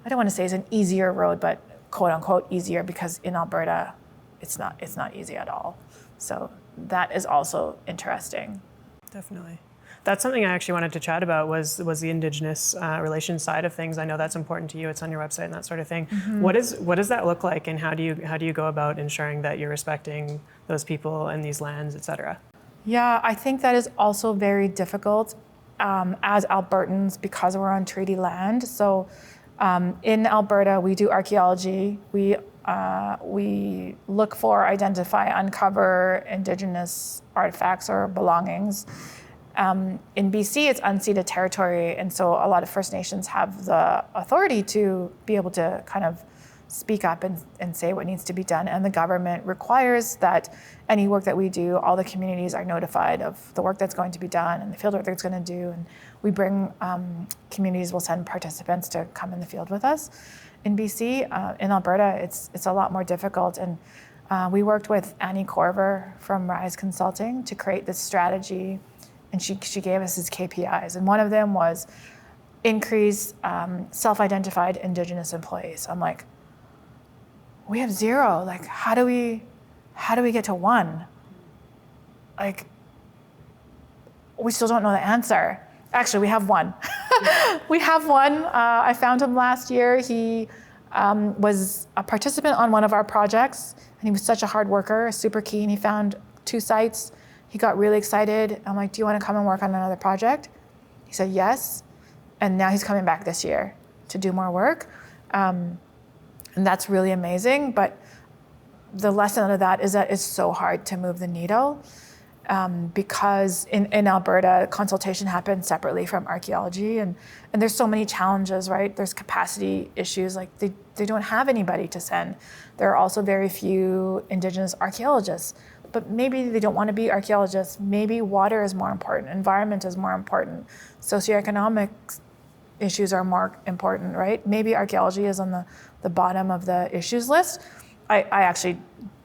I don't want to say it's an easier road, but quote unquote easier, because in Alberta, it's not easy at all. So that is also interesting. Definitely. That's something I actually wanted to chat about was the Indigenous relations side of things. I know that's important to you. It's on your website and that sort of thing. Mm-hmm. What does that look like, and how do you go about ensuring that you're respecting those people and these lands, et cetera? Yeah, I think that is also very difficult as Albertans because we're on treaty land. So in Alberta, we do archaeology. We look for, identify, uncover Indigenous artifacts or belongings. In BC, it's unceded territory, and so a lot of First Nations have the authority to be able to kind of speak up and say what needs to be done. And the government requires that any work that we do, all the communities are notified of the work that's going to be done and the field work that's going to do. And we bring, communities will send participants to come in the field with us. In BC, in Alberta, it's a lot more difficult. And we worked with Annie Corver from Rise Consulting to create this strategy. And she gave us these KPIs. And one of them was increase self-identified Indigenous employees. I'm like, we have 0. Like, how do we get to 1? Like, we still don't know the answer. Actually, we have 1. We have 1. I found him last year. He was a participant on one of our projects, and he was such a hard worker, super keen. He found 2 sites. He got really excited. I'm like, do you want to come and work on another project? He said yes. And now he's coming back this year to do more work. And that's really amazing. But the lesson out of that is that it's so hard to move the needle because in Alberta, consultation happens separately from archaeology. And there's so many challenges, right? There's capacity issues. Like they don't have anybody to send. There are also very few Indigenous archaeologists. But maybe they don't want to be archaeologists. Maybe water is more important, environment is more important, socioeconomic issues are more important, right? Maybe archaeology is on the bottom of the issues list. I actually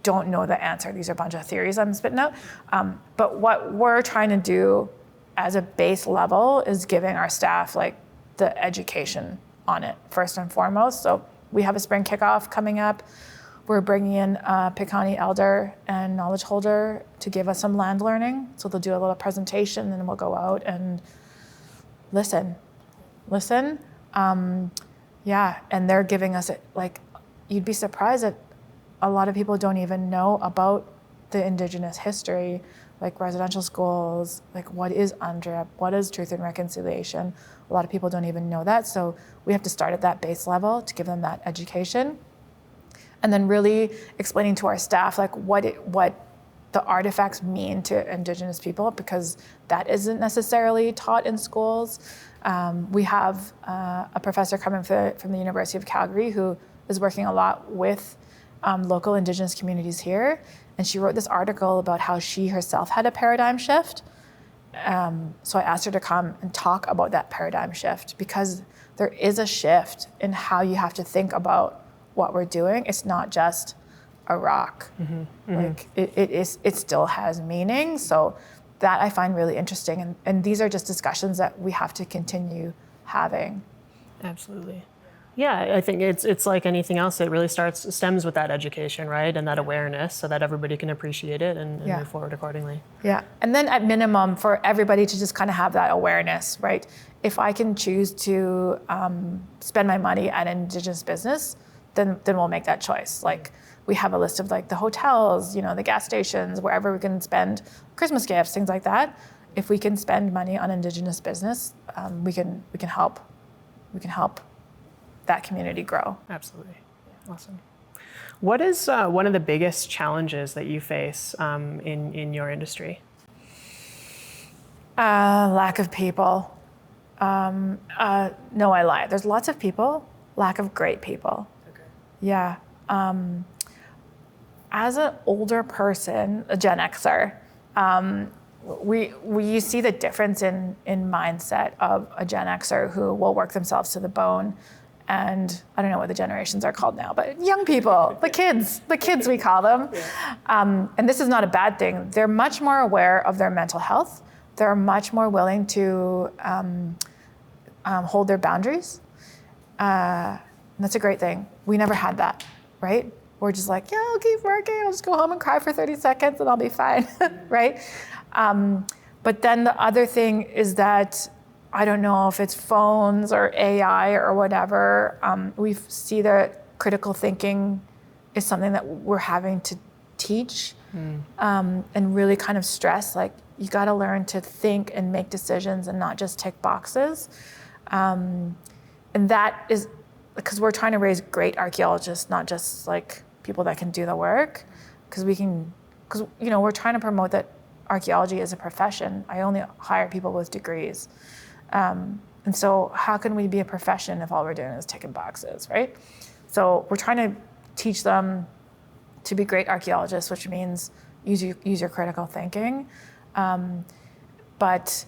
don't know the answer. These are a bunch of theories I'm spitting out. But what we're trying to do as a base level is giving our staff like the education on it, first and foremost. So we have a spring kickoff coming up. We're bringing in a Piikani elder and knowledge holder to give us some land learning. So they'll do a little presentation, and we'll go out and listen. And they're giving us, like, you'd be surprised that a lot of people don't even know about the Indigenous history, like residential schools, like what is UNDRIP, what is truth and reconciliation. A lot of people don't even know that. So we have to start at that base level to give them that education. And then really explaining to our staff like what the artifacts mean to Indigenous people, because that isn't necessarily taught in schools. We have a professor coming from the University of Calgary who is working a lot with local Indigenous communities here. And she wrote this article about how she herself had a paradigm shift. So I asked her to come and talk about that paradigm shift, because there is a shift in how you have to think about what we're doing. It's not just a rock. Mm-hmm. Mm-hmm. Like it still has meaning. So that I find really interesting. And these are just discussions that we have to continue having. Absolutely. Yeah, I think it's like anything else. It really stems with that education, right? And that awareness so that everybody can appreciate it and move forward accordingly. Yeah. And then at minimum for everybody to just kind of have that awareness, right? If I can choose to spend my money at an Indigenous business, then we'll make that choice. Like we have a list of like the hotels, the gas stations, wherever we can spend Christmas gifts, things like that. If we can spend money on Indigenous business, we can help that community grow. Absolutely. Awesome. What is one of the biggest challenges that you face in your industry? Lack of people. No, I lied. There's lots of people, lack of great people. Okay. Yeah. As an older person, a Gen Xer, you see the difference in mindset of a Gen Xer who will work themselves to the bone. And I don't know what the generations are called now, but young people, the kids we call them. Yeah. And this is not a bad thing. They're much more aware of their mental health. They're much more willing to hold their boundaries. That's a great thing. We never had that, right? We're just like, yeah, I'll keep working. I'll just go home and cry for 30 seconds and I'll be fine, right? But then the other thing is that I don't know if it's phones or AI or whatever. We see that critical thinking is something that we're having to teach and really kind of stress. Like you got to learn to think and make decisions and not just tick boxes. And that is because we're trying to raise great archaeologists, not just like people that can do the work. Because we're trying to promote that archaeology is a profession. I only hire people with degrees. And so how can we be a profession if all we're doing is ticking boxes, right? So we're trying to teach them to be great archaeologists, which means use your critical thinking. But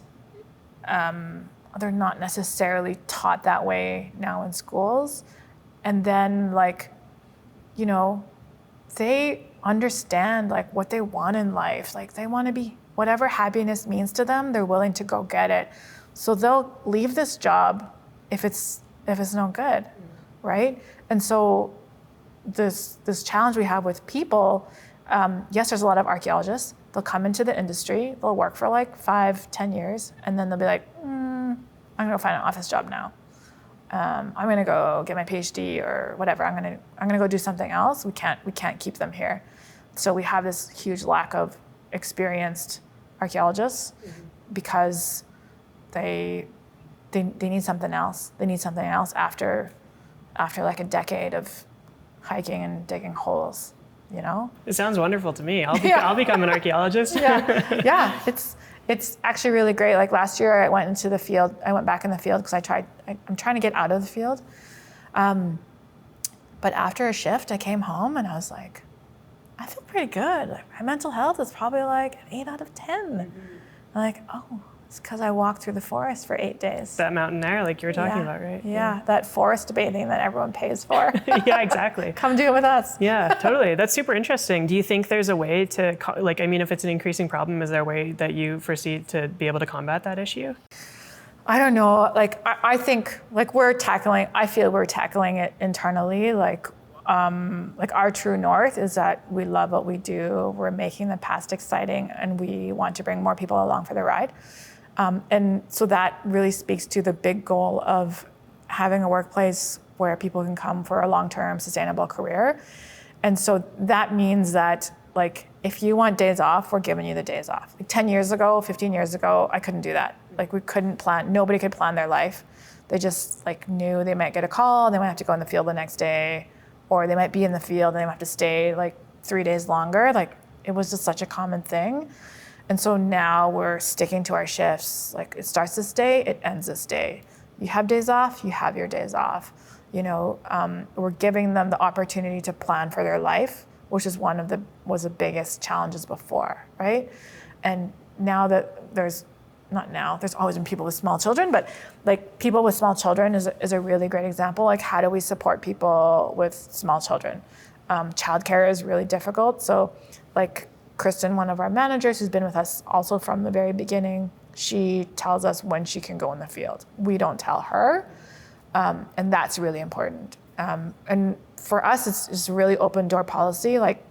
they're not necessarily taught that way now in schools. And then they understand like what they want in life. Like they want to be, whatever happiness means to them, they're willing to go get it. So they'll leave this job if it's no good, right? And so this challenge we have with people, yes, there's a lot of archaeologists. They'll come into the industry, they'll work for like 5-10 years, and then they'll be like, I'm gonna find an office job now. I'm gonna go get my PhD or whatever. I'm gonna go do something else. We can't keep them here. So we have this huge lack of experienced archaeologists because they need something else. They need something else after like a decade of hiking and digging holes, It sounds wonderful to me. I'll become an archaeologist. Yeah, it's actually really great. Like last year I went into the field. I went back in the field because I'm trying to get out of the field. But after a shift, I came home and I was like, I feel pretty good. Like my mental health is probably like an 8 out of 10. I'm like, oh, it's because I walked through the forest for 8 days. That mountain there, like you were talking about, right? Yeah, that forest bathing that everyone pays for. Yeah, exactly. Come do it with us. Yeah, totally. That's super interesting. Do you think there's a way to, if it's an increasing problem, is there a way that you foresee to be able to combat that issue? I don't know. I think I feel we're tackling it internally. Our true north is that we love what we do. We're making the past exciting and we want to bring more people along for the ride. And so that really speaks to the big goal of having a workplace where people can come for a long-term sustainable career. And so that means that if you want days off, we're giving you the days off. 10 years ago, 15 years ago, I couldn't do that. We couldn't plan, nobody could plan their life. They just knew they might get a call, they might have to go in the field the next day, or they might be in the field and they might have to stay 3 days longer. It was just such a common thing. And so now we're sticking to our shifts. It starts this day, it ends this day. You have days off, you have your days off. We're giving them the opportunity to plan for their life, which is was the biggest challenges before, right? And now that there's always been people with small children, but people with small children is a really great example. How do we support people with small children? Childcare is really difficult. So Kristen, one of our managers, who's been with us also from the very beginning, she tells us when she can go in the field. We don't tell her, and that's really important. And for us, it's really open door policy. Like,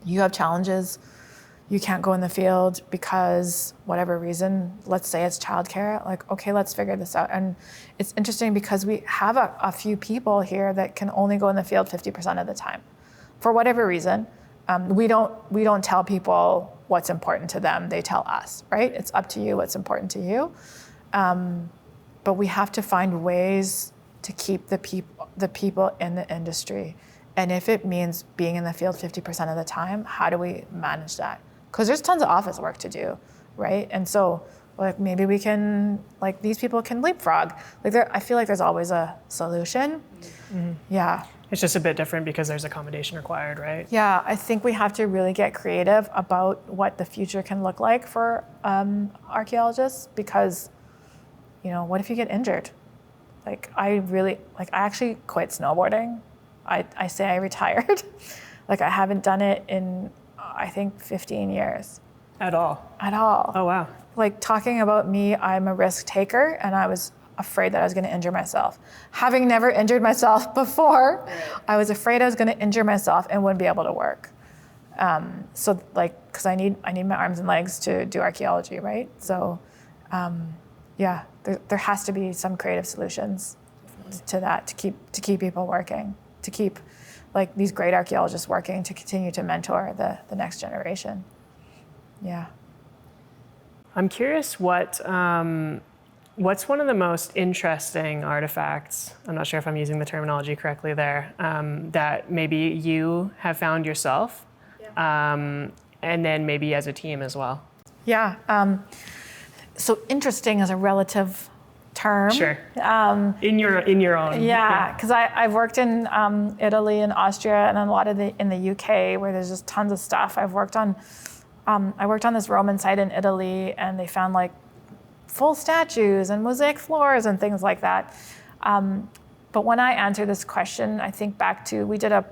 you have challenges, you can't go in the field because whatever reason, let's say it's childcare, like, okay, let's figure this out. And it's interesting because we have a few people here that can only go in the field 50% of the time. For whatever reason, we don't tell people what's important to them, they tell us, right? It's up to you what's important to you. But we have to find ways to keep the people in the industry. And if it means being in the field 50% of the time, how do we manage that? Because there's tons of office work to do, right? And so, like, maybe we can, like, these people can leapfrog. Like, I feel like there's always a solution. Mm-hmm. Yeah. It's just a bit different because there's accommodation required, right? Yeah, I think we have to really get creative about what the future can look like for archaeologists, because, what if you get injured? Like, I actually quit snowboarding. I say I retired. Like, I haven't done it in, I think, 15 years. At all? At all. Oh, wow. Like, talking about me, I'm a risk taker, and I was afraid that I was going to injure myself. Having never injured myself before, I was afraid I was going to injure myself and wouldn't be able to work. So, like, because I need my arms and legs to do archaeology, right? So, yeah, there has to be some creative solutions to that to keep people working, to keep, like, these great archaeologists working, to continue to mentor the next generation. Yeah. I'm curious what's one of the most interesting artifacts, I'm not sure if I'm using the terminology correctly there, that maybe you have found yourself, and then maybe as a team as well? Yeah. So interesting is a relative term. Sure. In your own. Yeah, because I've worked in Italy and Austria and a lot in the UK, where there's just tons of stuff. I worked on this Roman site in Italy, and they found, like, full statues and mosaic floors and things like that. But when I answer this question, I think back to, we did a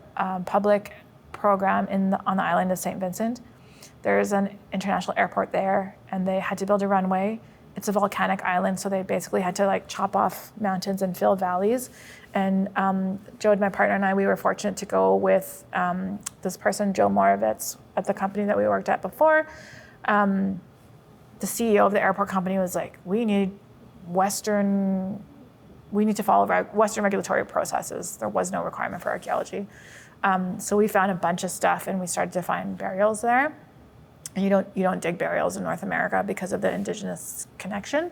public program on the island of St. Vincent. There's an international airport there, and they had to build a runway. It's a volcanic island, so they basically had to, like, chop off mountains and fill valleys. And Jode, my partner, and I, we were fortunate to go with this person, Joe Moravitz, at the company that we worked at before. The CEO of the airport company was like, we need to follow Western regulatory processes. There was no requirement for archaeology. So we found a bunch of stuff, and we started to find burials there. And you don't dig burials in North America because of the Indigenous connection.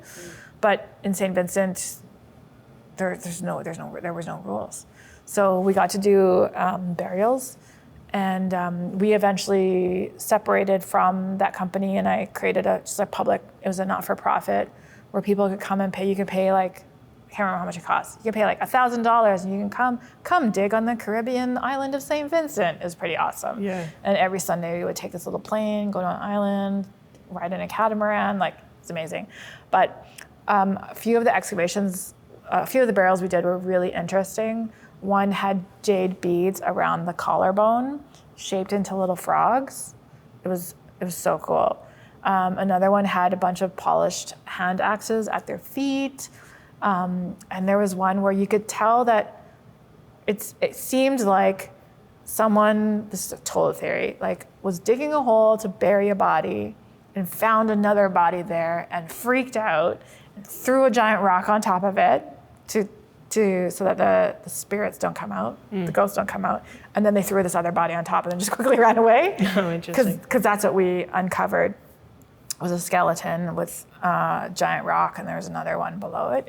But in St. Vincent, there was no rules. So we got to do burials. And we eventually separated from that company, and I created it was a not-for-profit where people could come and pay. You could pay, like, I can't remember how much it costs. You could pay like $1,000 and you can come dig on the Caribbean island of St. Vincent. It was pretty awesome. Yeah. And every Sunday we would take this little plane, go to an island, ride in a catamaran, like, it's amazing. But a few of the burials we did were really interesting. One had jade beads around the collarbone, shaped into little frogs. It was so cool. Another one had a bunch of polished hand axes at their feet. And there was one where you could tell that it seemed like someone, this is a total theory, like, was digging a hole to bury a body and found another body there and freaked out and threw a giant rock on top of it so that the spirits don't come out, the ghosts don't come out, and then they threw this other body on top and then just quickly ran away. Oh, interesting. Because that's what we uncovered. It was a skeleton with a giant rock, and there was another one below it.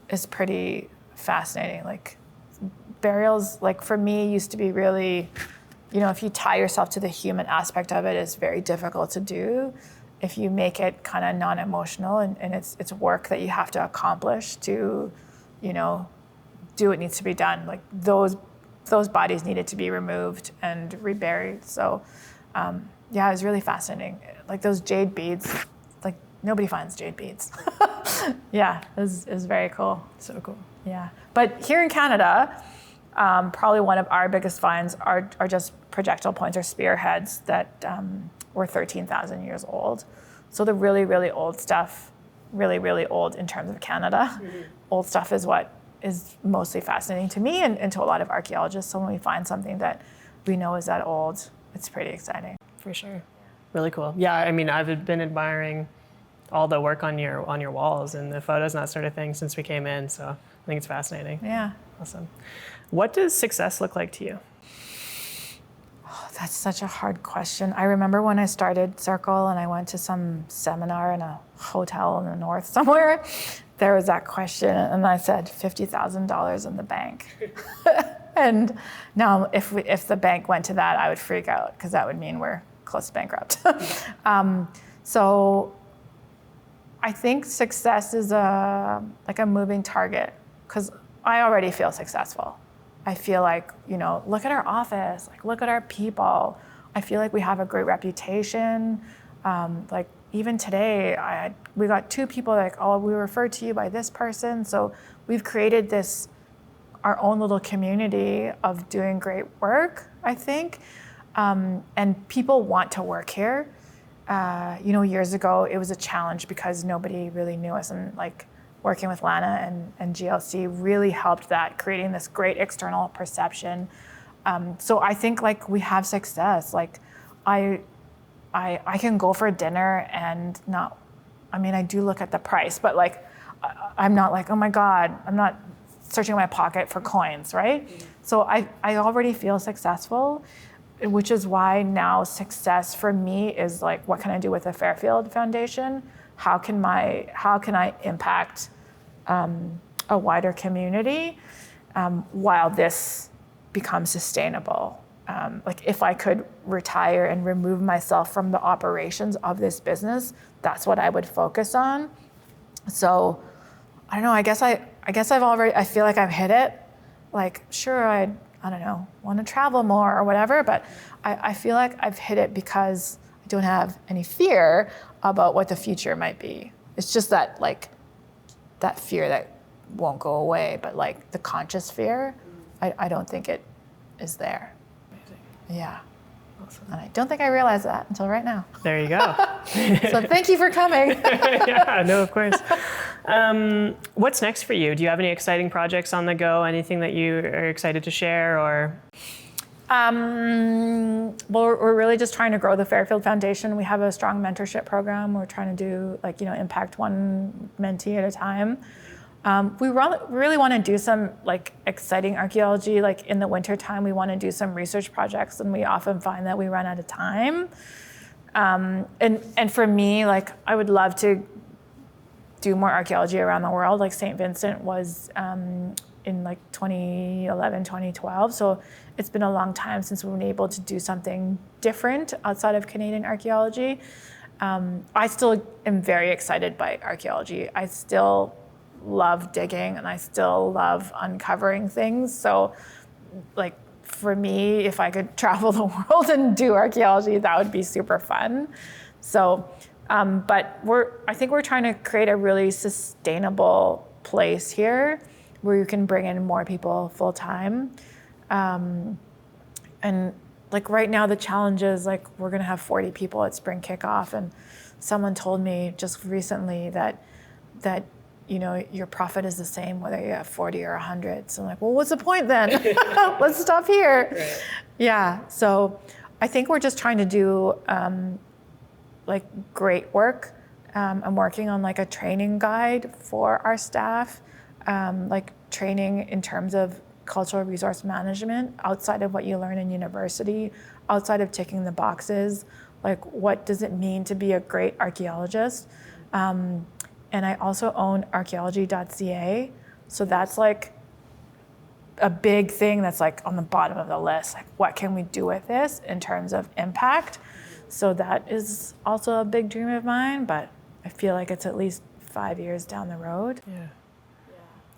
It's pretty fascinating. Like, burials, like, for me, used to be really, if you tie yourself to the human aspect of it, it's very difficult to do. If you make it kind of non-emotional and it's work that you have to accomplish to, do what needs to be done. Like, those bodies needed to be removed and reburied. So, yeah, it was really fascinating. Like, those jade beads, like, nobody finds jade beads. Yeah, it was very cool. So cool. Yeah. But here in Canada, probably one of our biggest finds are just projectile points or spearheads that were 13,000 years old. So the really, really old stuff, really, really old in terms of Canada, old stuff is what is mostly fascinating to me and to a lot of archaeologists. So when we find something that we know is that old, it's pretty exciting. For sure. Really cool. Yeah, I mean, I've been admiring all the work on your walls and the photos and that sort of thing since we came in. So I think it's fascinating. Yeah. Awesome. What does success look like to you? Oh, that's such a hard question. I remember when I started Circle and I went to some seminar in a hotel in the north somewhere, there was that question and I said $50,000 in the bank. And now if the bank went to that, I would freak out because that would mean we're close to bankrupt. So I think success is a moving target because I already feel successful. I feel like, look at our office, like look at our people. I feel like we have a great reputation. Like even today, we got 2 people like, oh, we referred to you by this person. So we've created our own little community of doing great work, I think. And people want to work here. Years ago, it was a challenge because nobody really knew us, and like working with Lana and GLC really helped that, creating this great external perception. So I think like we have success. Like I can go for dinner and I do look at the price, but like I'm not like, oh my God, I'm not searching my pocket for coins, right? So I already feel successful, which is why now success for me is like, what can I do with the Fairfield Foundation? How can I impact a wider community while this becomes sustainable? Like if I could retire and remove myself from the operations of this business, that's what I would focus on. So I don't know, I guess I feel like I've hit it. Like, sure, I don't know, want to travel more or whatever, but I feel like I've hit it because I don't have any fear about what the future might be. It's just that like that fear that won't go away, but like the conscious fear, I don't think it is there. Amazing. Yeah. Awesome. And I don't think I realized that until right now. There you go. So thank you for coming. Yeah, no, of course. What's next for you? Do you have any exciting projects on the go? Anything that you are excited to share or? Well, we're really just trying to grow the Fairfield Foundation. We have a strong mentorship program. We're trying to do impact one mentee at a time. We really want to do some like exciting archaeology. Like in the wintertime, we want to do some research projects, and we often find that we run out of time. And for me, like I would love to do more archaeology around the world. Like St. Vincent was in like 2011, 2012. So it's been a long time since we've been able to do something different outside of Canadian archaeology. I still am very excited by archaeology. I still love digging and I still love uncovering things. So like for me, if I could travel the world and do archaeology, that would be super fun. So, but I think we're trying to create a really sustainable place here where you can bring in more people full time. And like right now the challenge is like we're gonna have 40 people at spring kickoff, and someone told me just recently that your profit is the same whether you have 40 or 100. So I'm like, well, what's the point then? Let's stop here. Right. Yeah, so I think we're just trying to do like great work. I'm working on like a training guide for our staff, like training in terms of cultural resource management outside of what you learn in university, outside of ticking the boxes. Like, what does it mean to be a great archaeologist? And I also own archaeology.ca. So that's like a big thing that's like on the bottom of the list. Like, what can we do with this in terms of impact? So that is also a big dream of mine, but I feel like it's at least 5 years down the road. Yeah.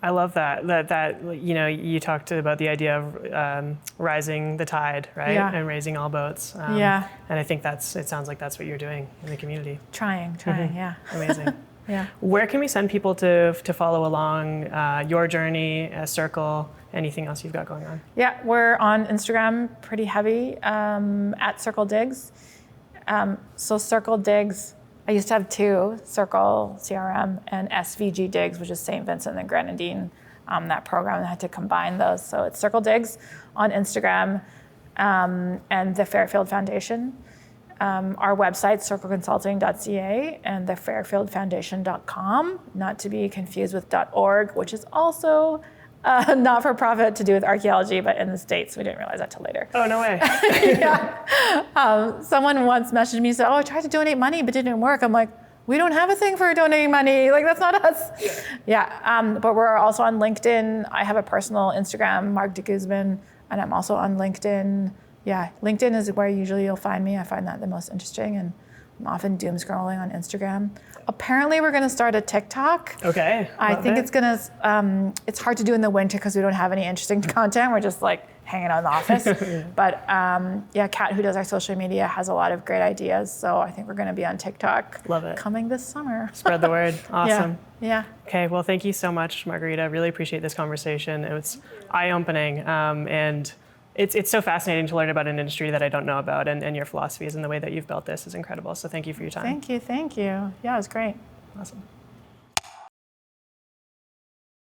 I love that you talked about the idea of rising the tide, right? Yeah. And raising all boats. Yeah. And I think it sounds like that's what you're doing in the community. Trying, yeah. Amazing. Yeah. Where can we send people to follow along your journey as Circle anything else you've got going on. Yeah, we're on Instagram pretty heavy at Circle Digs. So Circle Digs, I used to have two, Circle CRM and SVG Digs, which is St. Vincent and Grenadine, that program. I had to combine those. So it's Circle Digs on Instagram and the Fairfield Foundation. Our website, circleconsulting.ca, and thefairfieldfoundation.com, not to be confused with .org, which is also not-for-profit to do with archaeology, but in the States. We didn't realize that till later. Oh, no way. Yeah. Someone once messaged me and said, I tried to donate money, but it didn't work. I'm like, we don't have a thing for donating money. Like, that's not us. Yeah. But we're also on LinkedIn. I have a personal Instagram, Margarita Guzman, and I'm also on LinkedIn. Yeah, LinkedIn is where usually you'll find me. I find that the most interesting, and I'm often doom scrolling on Instagram. Apparently, we're going to start a TikTok. Okay. I think it's going to, it's hard to do in the winter because we don't have any interesting content. We're just like hanging out in the office. But yeah, Kat, who does our social media, has a lot of great ideas. So I think we're going to be on TikTok. Love it. Coming this summer. Spread the word. Awesome. Yeah. Okay, well, thank you so much, Margarita. Really appreciate this conversation. It was eye-opening, and it's so fascinating to learn about an industry that I don't know about, and your philosophies and the way that you've built this is incredible. So thank you for your time. Thank you. Yeah, it was great. Awesome.